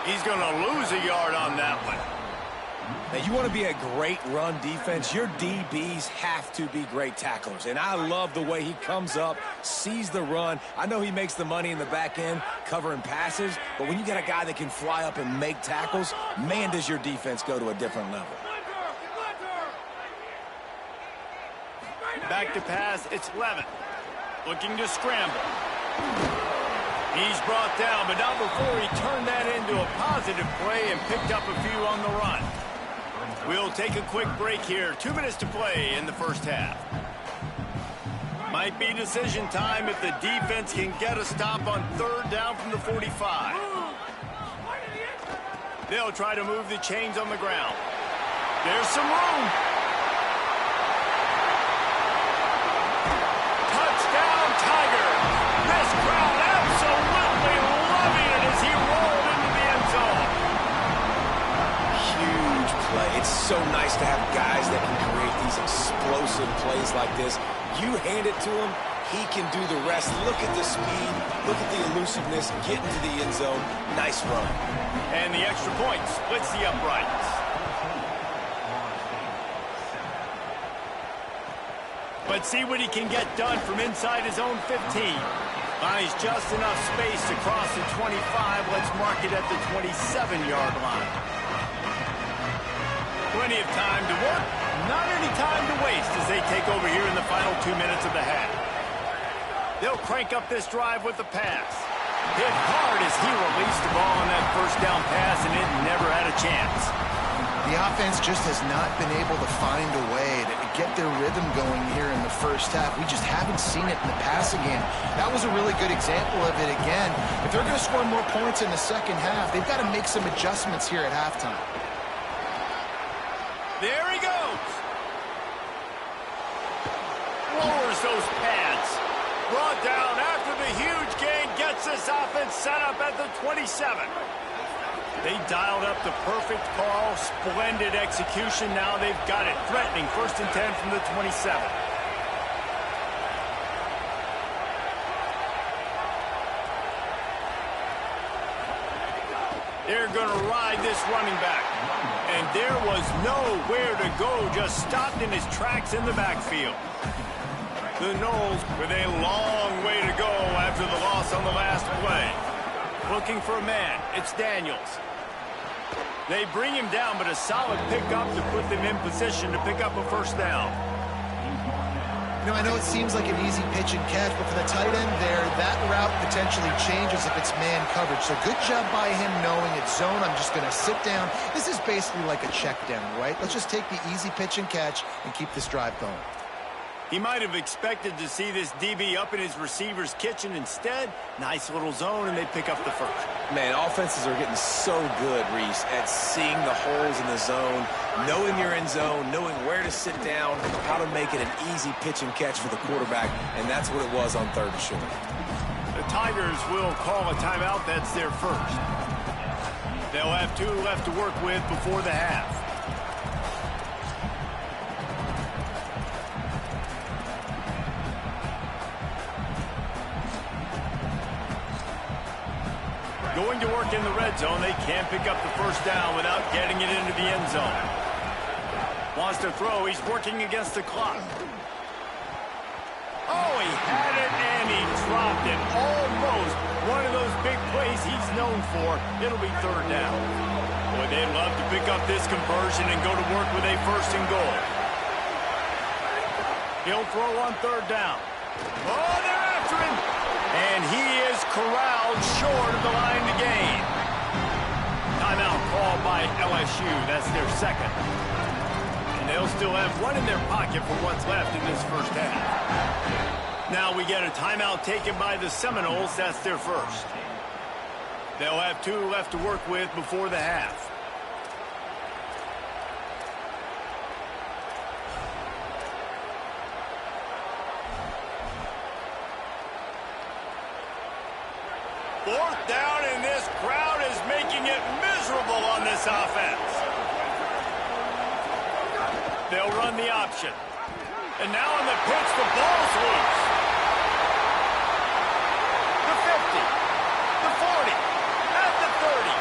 He's going to lose a yard on that one. Now, you want to be a great run defense, your DBs have to be great tacklers. And I love the way he comes up, sees the run. I know he makes the money in the back end covering passes, but when you got a guy that can fly up and make tackles, man, does your defense go to a different level. Back to pass, it's Levin. Looking to scramble. He's brought down, but not before he turned that into a positive play and picked up a few on the run. We'll take a quick break here. 2 minutes to play in the first half. Might be decision time if the defense can get a stop on third down from the 45. They'll try to move the chains on the ground. There's some room. Touchdown, Tiger. This crowd absolutely loving it as he rolled into the end zone. Huge play. It's so nice to have guys that can create these explosive plays like this. You hand it to him, he can do the rest. Look at the speed, look at the elusiveness, get into the end zone. Nice run. And the extra point splits the uprights. But see what he can get done from inside his own 15. Finds just enough space to cross the 25. Let's mark it at the 27-yard line. Plenty of time to work, not any time to waste as they take over here in the final 2 minutes of the half. They'll crank up this drive with the pass. Hit hard as he released the ball on that first down pass, and it never had a chance. The offense just has not been able to find a way to get their rhythm going here in the first half. We just haven't seen it in the passing game. That was a really good example of it again. If they're going to score more points in the second half, they've got to make some adjustments here at halftime. There he goes. Lowers those pads. Brought down after the huge gain. Gets this offense set up at the 27. They dialed up the perfect call. Splendid execution. Now they've got it. Threatening 1st and 10 from the 27. They're going to ride this running back. And there was nowhere to go. Just stopped in his tracks in the backfield. The Knowles with a long way to go after the loss on the last play. Looking for a man. It's Daniels. They bring him down, but a solid pickup to put them in position to pick up a first down. You know, I know it seems like an easy pitch and catch, but for the tight end there, that route potentially changes if it's man coverage. So good job by him knowing it's zone. I'm just going to sit down. This is basically like a check down, right? Let's just take the easy pitch and catch and keep this drive going. He might have expected to see this DB up in his receiver's kitchen. Instead, nice little zone, and they pick up the first. Man, offenses are getting so good, Reese, at seeing the holes in the zone, knowing you're in zone, knowing where to sit down, how to make it an easy pitch and catch for the quarterback, and that's what it was on 3rd and short. The Tigers will call a timeout. That's their first. They'll have 2 left to work with before the half. Going to work in the red zone. They can't pick up the first down without getting it into the end zone. Wants to throw. He's working against the clock. Oh, he had it and he dropped it. Almost one of those big plays he's known for. It'll be 3rd down. Boy, they'd love to pick up this conversion and go to work with a 1st and goal. He'll throw on 3rd down. Oh, they're after him. And he is corralled short of the line to gain. Timeout called by LSU. That's their second. And they'll still have 1 in their pocket for what's left in this first half. Now we get a timeout taken by the Seminoles. That's their first. They'll have 2 left to work with before the half. Fourth down, and this crowd is making it miserable on this offense. They'll run the option. And now on the pitch, the ball's loose. The 50, the 40, at the 30.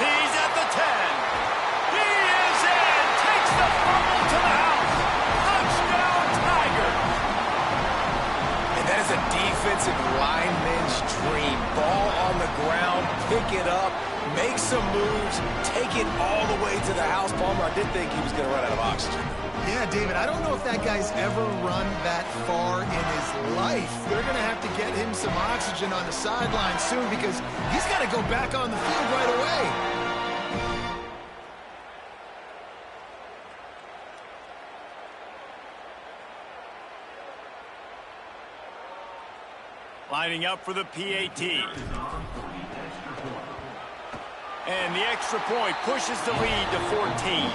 He's at the 10. He is in, takes the fumble to the house. Touchdown, Tigers. And that is a defensive lineman's dream. Ball on the ground, pick it up, make some moves, take it all the way to the house. Palmer, I did think he was going to run out of oxygen. Yeah, David, I don't know if that guy's ever run that far in his life. They're going to have to get him some oxygen on the sideline soon because he's got to go back on the field right away. Lining up for the PAT. And the extra point pushes the lead to 14.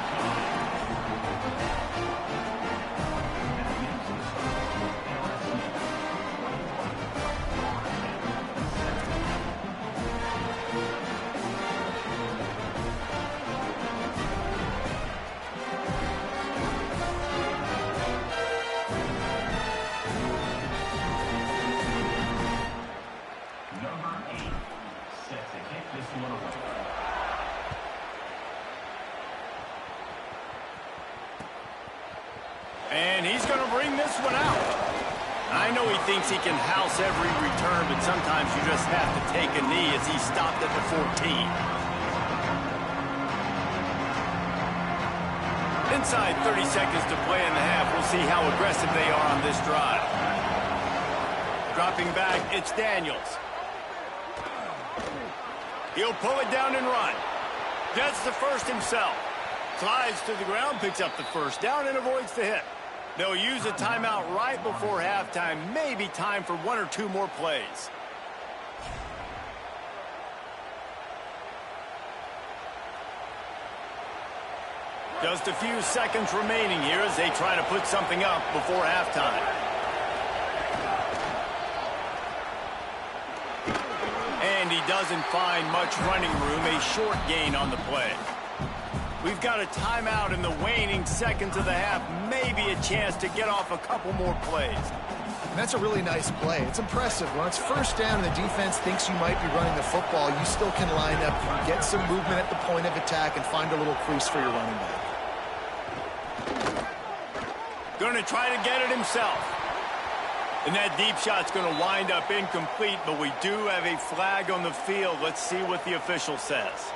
And he's going to bring this one out. I know he thinks he can house every return, but sometimes you just have to take a knee as he stopped at the 14. Inside 30 seconds to play in the half. We'll see how aggressive they are on this drive. Dropping back, it's Daniels. He'll pull it down and run. Gets the first himself. Slides to the ground, picks up the first down, and avoids the hit. They'll use a timeout right before halftime. Maybe time for 1 or 2 more plays. Just a few seconds remaining here as they try to put something up before halftime. And he doesn't find much running room, a short gain on the play. We've got a timeout in the waning seconds of the half. Maybe a chance to get off a couple more plays. That's a really nice play. It's impressive. When it's first down and the defense thinks you might be running the football, you still can line up, you can get some movement at the point of attack, and find a little crease for your running back. Going to try to get it himself. And that deep shot's going to wind up incomplete, but we do have a flag on the field. Let's see what the official says.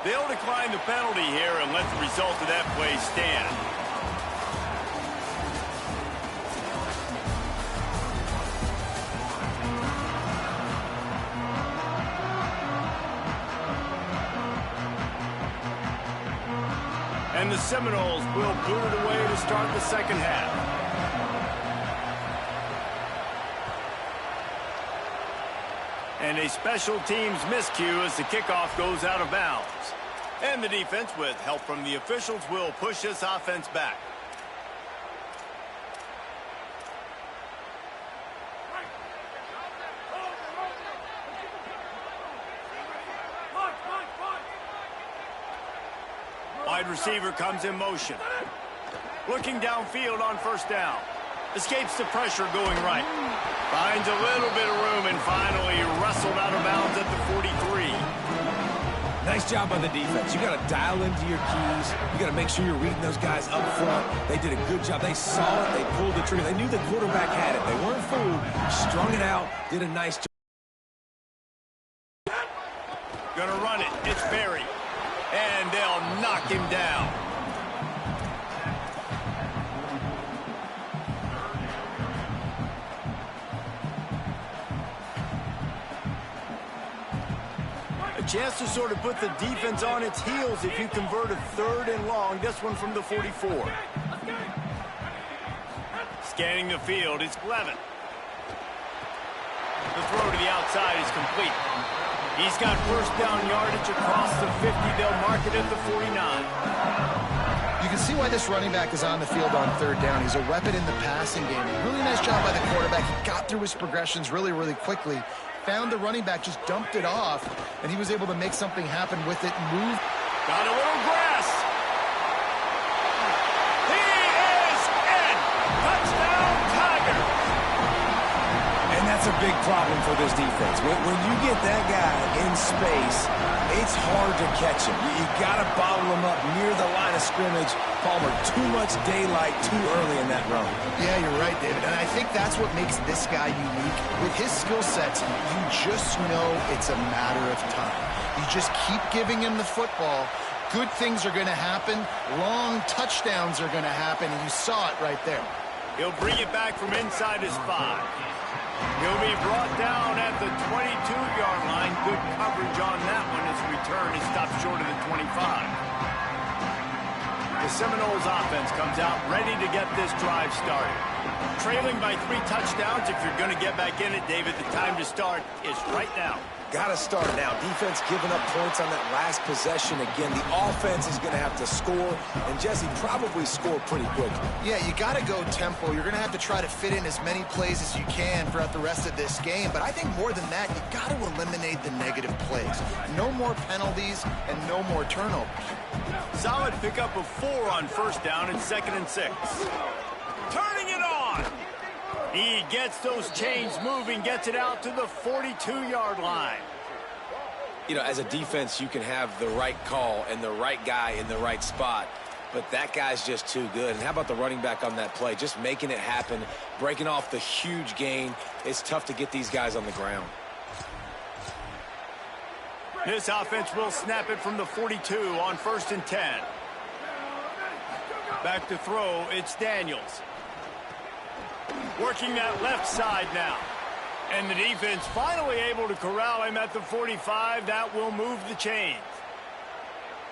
They'll decline the penalty here and let the result of that play stand. And the Seminoles will boot it away to start the second half. And a special teams miscue as the kickoff goes out of bounds. And the defense, with help from the officials, will push this offense back. Wide receiver comes in motion. Looking downfield on first down. Escapes the pressure going right. Finds a little bit of room and finally wrestled out of bounds at the 43. Nice job by the defense. You got to dial into your keys. You got to make sure you're reading those guys up front. They did a good job. They saw it. They pulled the trigger. They knew the quarterback had it. They weren't fooled. Strung it out. Did a nice job. Gonna run it. It's Berry. And they'll knock him down. A chance to sort of put the defense on its heels if you convert a 3rd and long. This one from the 44. Scanning the field, it's Levin. The throw to the outside is complete. He's got first down yardage across the 50. They'll mark it at the 49. You can see why this running back is on the field on 3rd down. He's a weapon in the passing game. Really nice job by the quarterback. He got through his progressions really, really quickly. Found the running back, just dumped it off, and he was able to make something happen with it. Move. Got a little grass. He is in. Touchdown, Tiger. And that's a big problem for this defense. When you get that guy in space, it's hard to catch him. You got to bottle him up near the line of scrimmage. Palmer, too much daylight too early in that run. Yeah, you're right, David. And I think that's what makes this guy unique. With his skill sets, you just know it's a matter of time. You just keep giving him the football. Good things are going to happen. Long touchdowns are going to happen. And you saw it right there. He'll bring it back from inside his 5. He'll be brought down at the 22-yard line. Good coverage on that one. His return is stopped short of the 25. The Seminoles offense comes out ready to get this drive started. Trailing by 3 touchdowns. If you're going to get back in it, David, the time to start is right now. Got to start now. Defense giving up points on that last possession. Again, the offense is going to have to score, and Jesse probably score pretty quickly. Yeah, you got to go tempo. You're going to have to try to fit in as many plays as you can throughout the rest of this game. But I think more than that, you got to eliminate the negative plays. No more penalties and no more turnovers. Solid pickup of 4 on first down and 2nd and 6. Turning it on. He gets those chains moving, gets it out to the 42-yard line. You know, as a defense, you can have the right call and the right guy in the right spot, but that guy's just too good. And how about the running back on that play? Just making it happen, breaking off the huge gain. It's tough to get these guys on the ground. This offense will snap it from the 42 on 1st and 10. Back to throw, it's Daniels. Working that left side now. And the defense finally able to corral him at the 45. That will move the chains.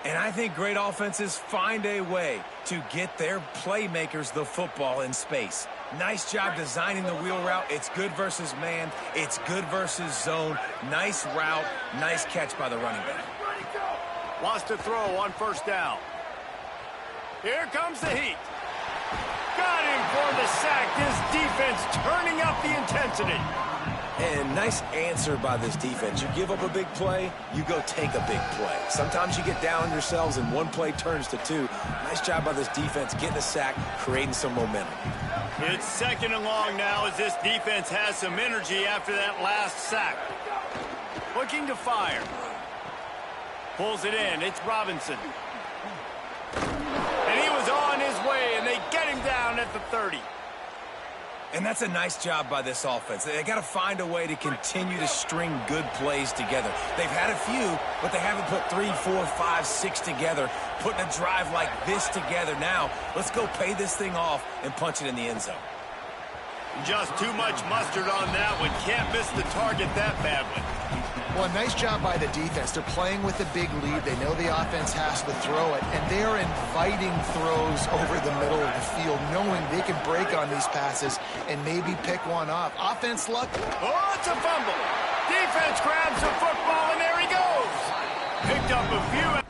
And I think great offenses find a way to get their playmakers the football in space. Nice job designing the wheel route. It's good versus man. It's good versus zone. Nice route. Nice catch by the running back. Wants to throw on first down. Here comes the heat. Got him for the sack. This defense turning up the intensity. And nice answer by this defense. You give up a big play, you go take a big play. Sometimes you get down on yourselves and one play turns to 2. Nice job by this defense getting a sack, creating some momentum. It's 2nd and long now as this defense has some energy after that last sack. Looking to fire. Pulls it in. It's Robinson. And he was on his way, and they get him down at the 30. And that's a nice job by this offense. They got to find a way to continue to string good plays together. They've had a few, but they haven't put 3, 4, 5, 6 together, putting a drive like this together. Now, let's go pay this thing off and punch it in the end zone. Just too much mustard on that one. Can't miss the target that badly. Well, nice job by the defense. They're playing with a big lead. They know the offense has to throw it, and they are inviting throws over the middle of the field, knowing they can break on these passes and maybe pick one off. Offense luck. Oh, it's a fumble. Defense grabs the football, and there he goes. Picked up a few.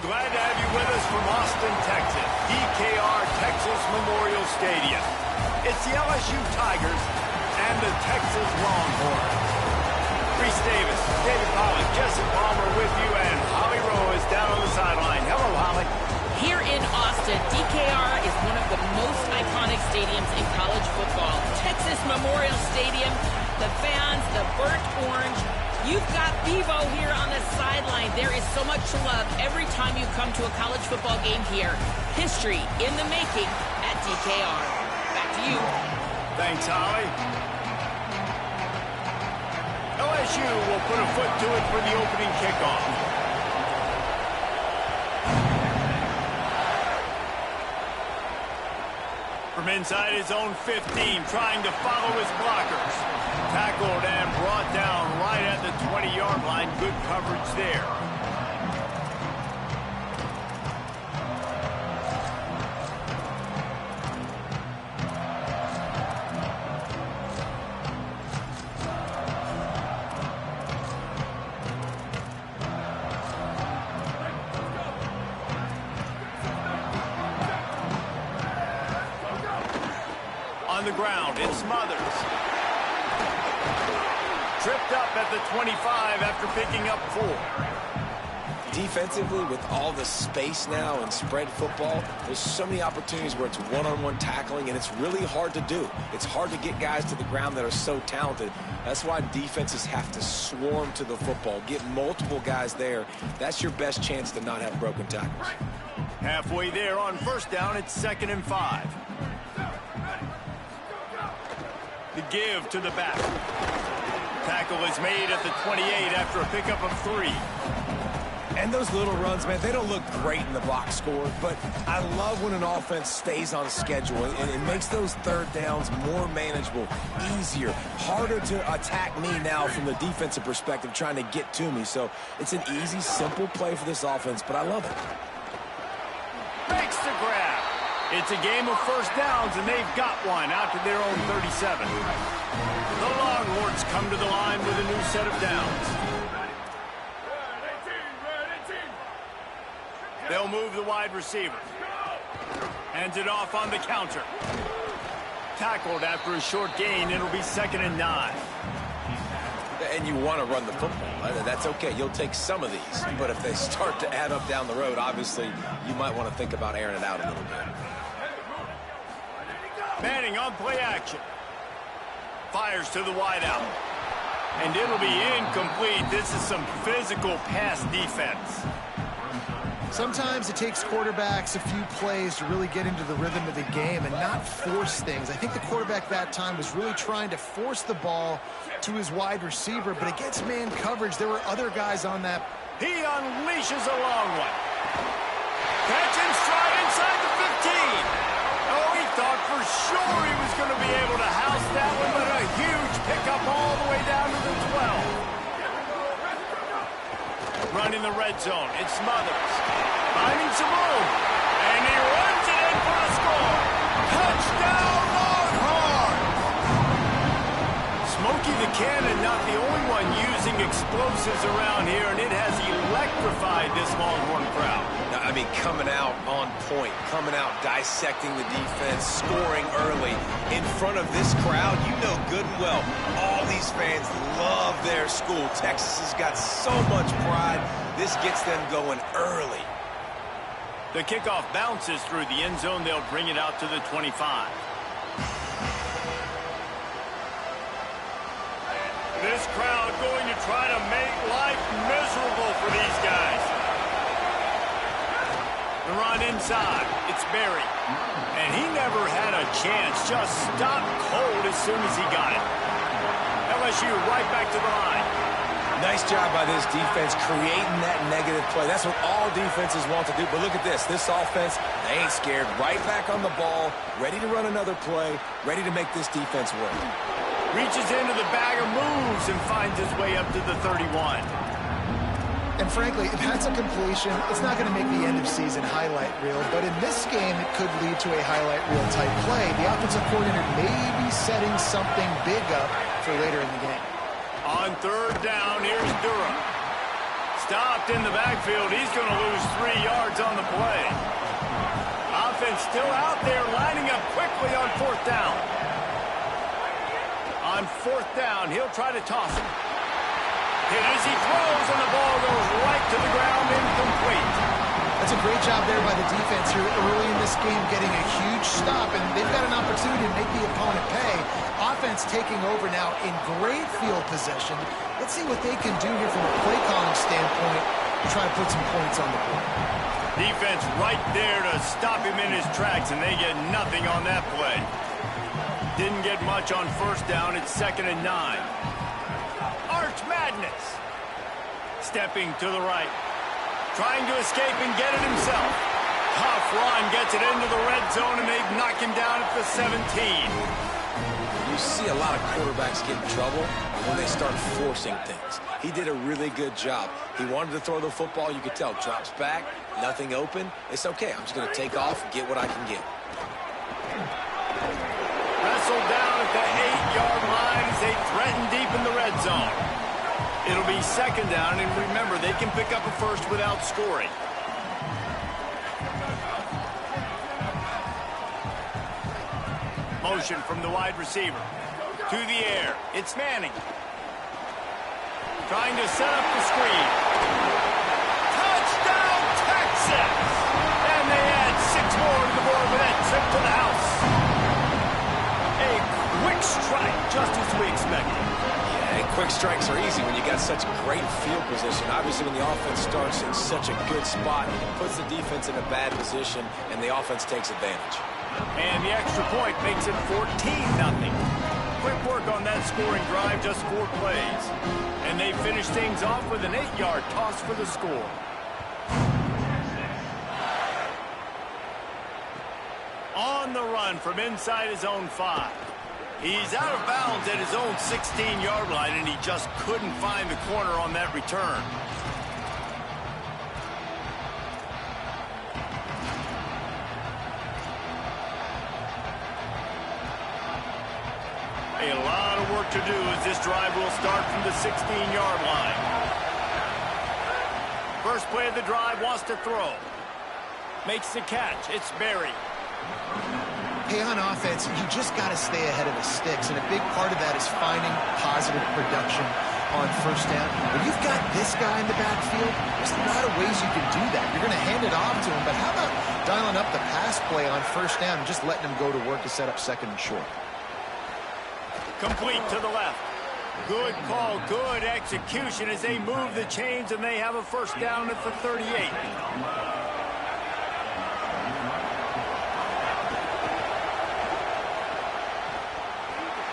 Glad to have you with us from Austin, Texas, DKR Texas Memorial Stadium. It's the LSU Tigers and the Texas Longhorns. Reese Davis, David Pollock, Jesse Palmer with you, and Holly Rowe is down on the sideline. Hello, Holly. Here in Austin, DKR is one of the most iconic stadiums in college football. Texas Memorial Stadium, the fans, the burnt orange. You've got Bevo here on the sideline. There is so much love every time you come to a college football game here. History in the making at DKR. Back to you. Thanks, Holly. LSU will put a foot to it for the opening kickoff. From inside his own 15, trying to follow his blockers. Tackled and brought down right at the 20-yard line. Good coverage there. On the ground, it's Smothers. Tripped up at the 25 after picking up 4. Defensively, with all the space now and spread football, there's so many opportunities where it's one-on-one tackling, and it's really hard to do. It's hard to get guys to the ground that are so talented. That's why defenses have to swarm to the football, get multiple guys there. That's your best chance to not have broken tackles. Halfway there on first down, it's 2nd and 5. The give to the back. Tackle is made at the 28 after a pickup of 3. And those little runs, man, they don't look great in the box score, but I love when an offense stays on schedule, and it makes those third downs more manageable, easier, harder to attack me now from the defensive perspective trying to get to me. So it's an easy, simple play for this offense, but I love it. Makes the grab. It's a game of first downs, and they've got one out to their own 37. The Longhorns come to the line with a new set of downs. They'll move the wide receiver. Hands it off on the counter. Tackled after a short gain. It'll be 2nd and 9. And you want to run the football. That's okay. You'll take some of these. But if they start to add up down the road, obviously, you might want to think about airing it out a little bit. Manning on play action. Fires to the wideout. And it'll be incomplete. This is some physical pass defense. Sometimes it takes quarterbacks a few plays to really get into the rhythm of the game and not force things. I think the quarterback that time was really trying to force the ball to his wide receiver, but against man coverage, there were other guys on that. He unleashes a long one. Catch and stride inside the 15. Oh, he thought for sure he was going to be able to house that one, but a huge pickup all the way down to the 12. Running the red zone, it's Smothers. Finding some room, and he runs it in for a score. Touchdown, Longhorns! Smokey the Cannon not the only one using explosives around here, and it has electrified this Longhorn crowd. I mean, coming out on point, coming out dissecting the defense, scoring early in front of this crowd. You know good and well, all these fans love their school. Texas has got so much pride. This gets them going early. The kickoff bounces through the end zone. They'll bring it out to the 25. This crowd going to try to make life miserable for these guys. The run inside. It's Berry. And he never had a chance. Just stopped cold as soon as he got it. LSU right back to the line. Nice job by this defense creating that negative play. That's what all defenses want to do. But look at this. This offense, they ain't scared. Right back on the ball, ready to run another play, ready to make this defense work. Reaches into the bag of moves and finds his way up to the 31. And frankly, if that's a completion, it's not going to make the end of season highlight reel. But in this game, it could lead to a highlight reel type play. The offensive coordinator may be setting something big up for later in the game. On third down, here's Durham. Stopped in the backfield. He's going to lose 3 yards on the play. Offense still out there, lining up quickly on fourth down. On fourth down, he'll try to toss it. Hit as he throws, and the ball goes right to the ground, incomplete. That's a great job there by the defense here early in this game, getting a huge stop, and they've got an opportunity to make the opponent pay. Offense taking over now in great field possession. Let's see what they can do here from a play calling standpoint to try to put some points on the board. Defense right there to stop him in his tracks, and they get nothing on that play. Didn't get much on first down. It's 2nd and 9. Arch Madness. Stepping to the right. Trying to escape and get it himself. Tough run gets it into the red zone, and they knock him down at the 17. You see a lot of quarterbacks get in trouble when they start forcing things. He did a really good job. He wanted to throw the football. You could tell. Drops back. Nothing open. It's okay. I'm just going to take off and get what I can get. Wrestled down at the 8-yard line as they threaten deep in the red zone. It'll be 2nd down, and remember, they can pick up a first without scoring. Motion from the wide receiver. To the air. It's Manning. Trying to set up the screen. Touchdown, Texas! And they add 6 more to the board with that trip to the house. A quick strike, just as we expected. Yeah, and quick strikes are easy when you got such great field position. Obviously, when the offense starts in such a good spot, it puts the defense in a bad position, and the offense takes advantage. And the extra point makes it 14-0. Quick work on that scoring drive, just 4 plays. And they finish things off with an 8-yard toss for the score. On the run from inside his own 5. He's out of bounds at his own 16-yard line, and he just couldn't find the corner on that return. A lot of work to do as this drive will start from the 16-yard line. First play of the drive, wants to throw. Makes the catch. It's Berry. Hey, on offense, you just got to stay ahead of the sticks, and a big part of that is finding positive production on first down. When you've got this guy in the backfield, there's a lot of ways you can do that. You're going to hand it off to him, but how about dialing up the pass play on first down and just letting him go to work to set up 2nd and short? Complete to the left. Good call, good execution as they move the chains, and they have a first down at the 38.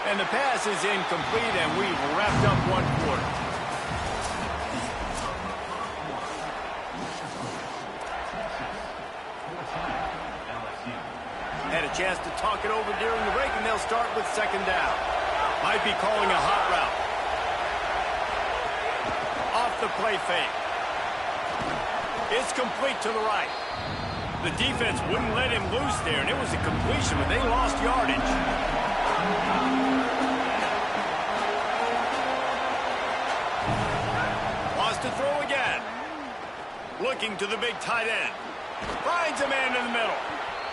And the pass is incomplete, and we've wrapped up 1 quarter. Had a chance to talk it over during the break, and they'll start with 2nd down. Might be calling a hot route. Off the play fake. It's complete to the right. The defense wouldn't let him loose there, and it was a completion, but they lost yardage. wants to throw again. Looking to the big tight end. Finds a man in the middle.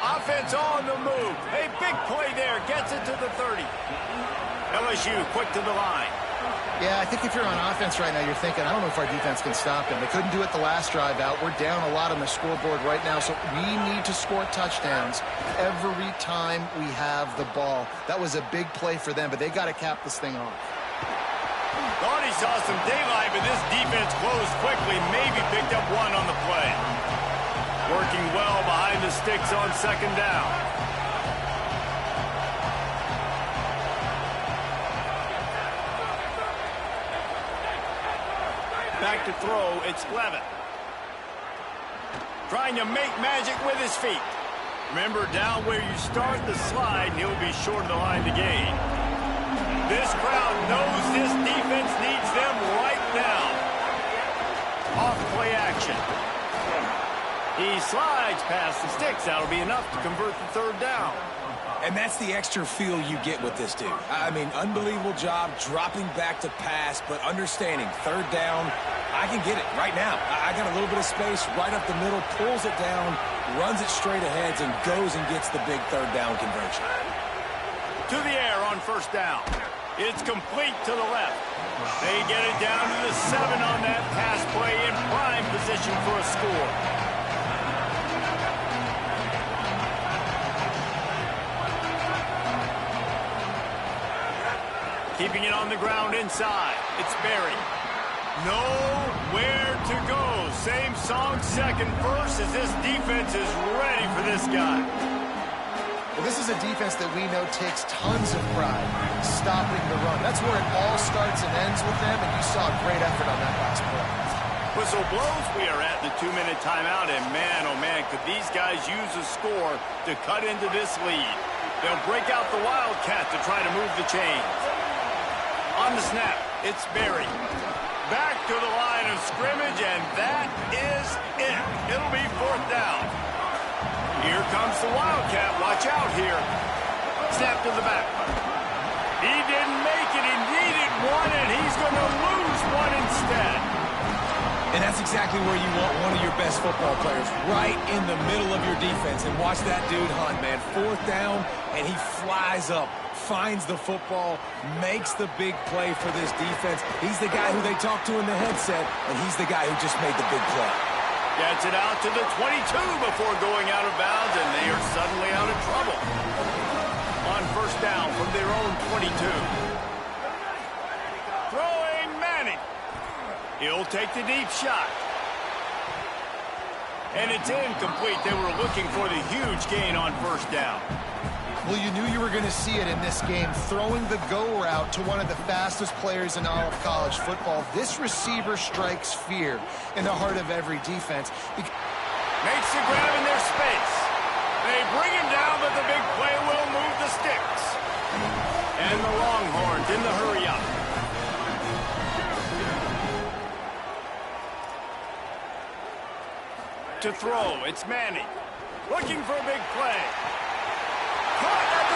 Offense on the move. A big play there. Gets it to the 30. LSU quick to the line. Yeah, I think if you're on offense right now, you're thinking, I don't know if our defense can stop them. They couldn't do it the last drive out. We're down a lot on the scoreboard right now, so we need to score touchdowns every time we have the ball. That was a big play for them, but they got to cap this thing off. Thought he saw some daylight, but this defense closed quickly. Maybe picked up one on the play. Working well behind the sticks on second down. Back to throw, it's Levin. Trying to make magic with his feet. Remember, down where you start the slide, and he'll be short of the line to gain. This crowd knows this defense needs them right now. Off play action. He slides past the sticks. That'll be enough to convert the third down. And that's the extra feel you get with this dude. I mean, unbelievable job dropping back to pass, but understanding third down, I can get it right now. I got a little bit of space right up the middle, pulls it down, runs it straight ahead, and goes and gets the big third down conversion. To the air on first down. It's complete to the left. They get it down to the 7 on that pass play in prime position for a score. Keeping it on the ground inside. It's Barry. Nowhere to go. Same song, second verse, as this defense is ready for this guy. Well, this is a defense that we know takes tons of pride stopping the run. That's where it all starts and ends with them, and you saw a great effort on that last play. Whistle blows. We are at the 2-minute timeout, and man, oh man, could these guys use a score to cut into this lead. They'll break out the Wildcat to try to move the chains. On the snap, it's Barry. Back to the line of scrimmage, and that is it. It'll be fourth down. Here comes the Wildcat. Watch out here. Snap to the back. He didn't make it. He needed one, and he's going to lose one instead. And that's exactly where you want one of your best football players, right in the middle of your defense. And watch that dude hunt, man. Fourth down, and he flies up, finds the football, makes the big play for this defense. He's the guy who they talk to in the headset, and he's the guy who just made the big play. Gets it out to the 22 before going out of bounds, and they are suddenly out of trouble. On first down from their own 22. Throwing Manning. He'll take the deep shot. And it's incomplete. They were looking for the huge gain on first down. Well, you knew you were going to see it in this game, throwing the go route to one of the fastest players in all of college football. This receiver strikes fear in the heart of every defense. Makes the grab in their space. They bring him down, but the big play will move the sticks. And the Longhorns in the hurry up. To throw, it's Manning. Looking for a big play. Caught at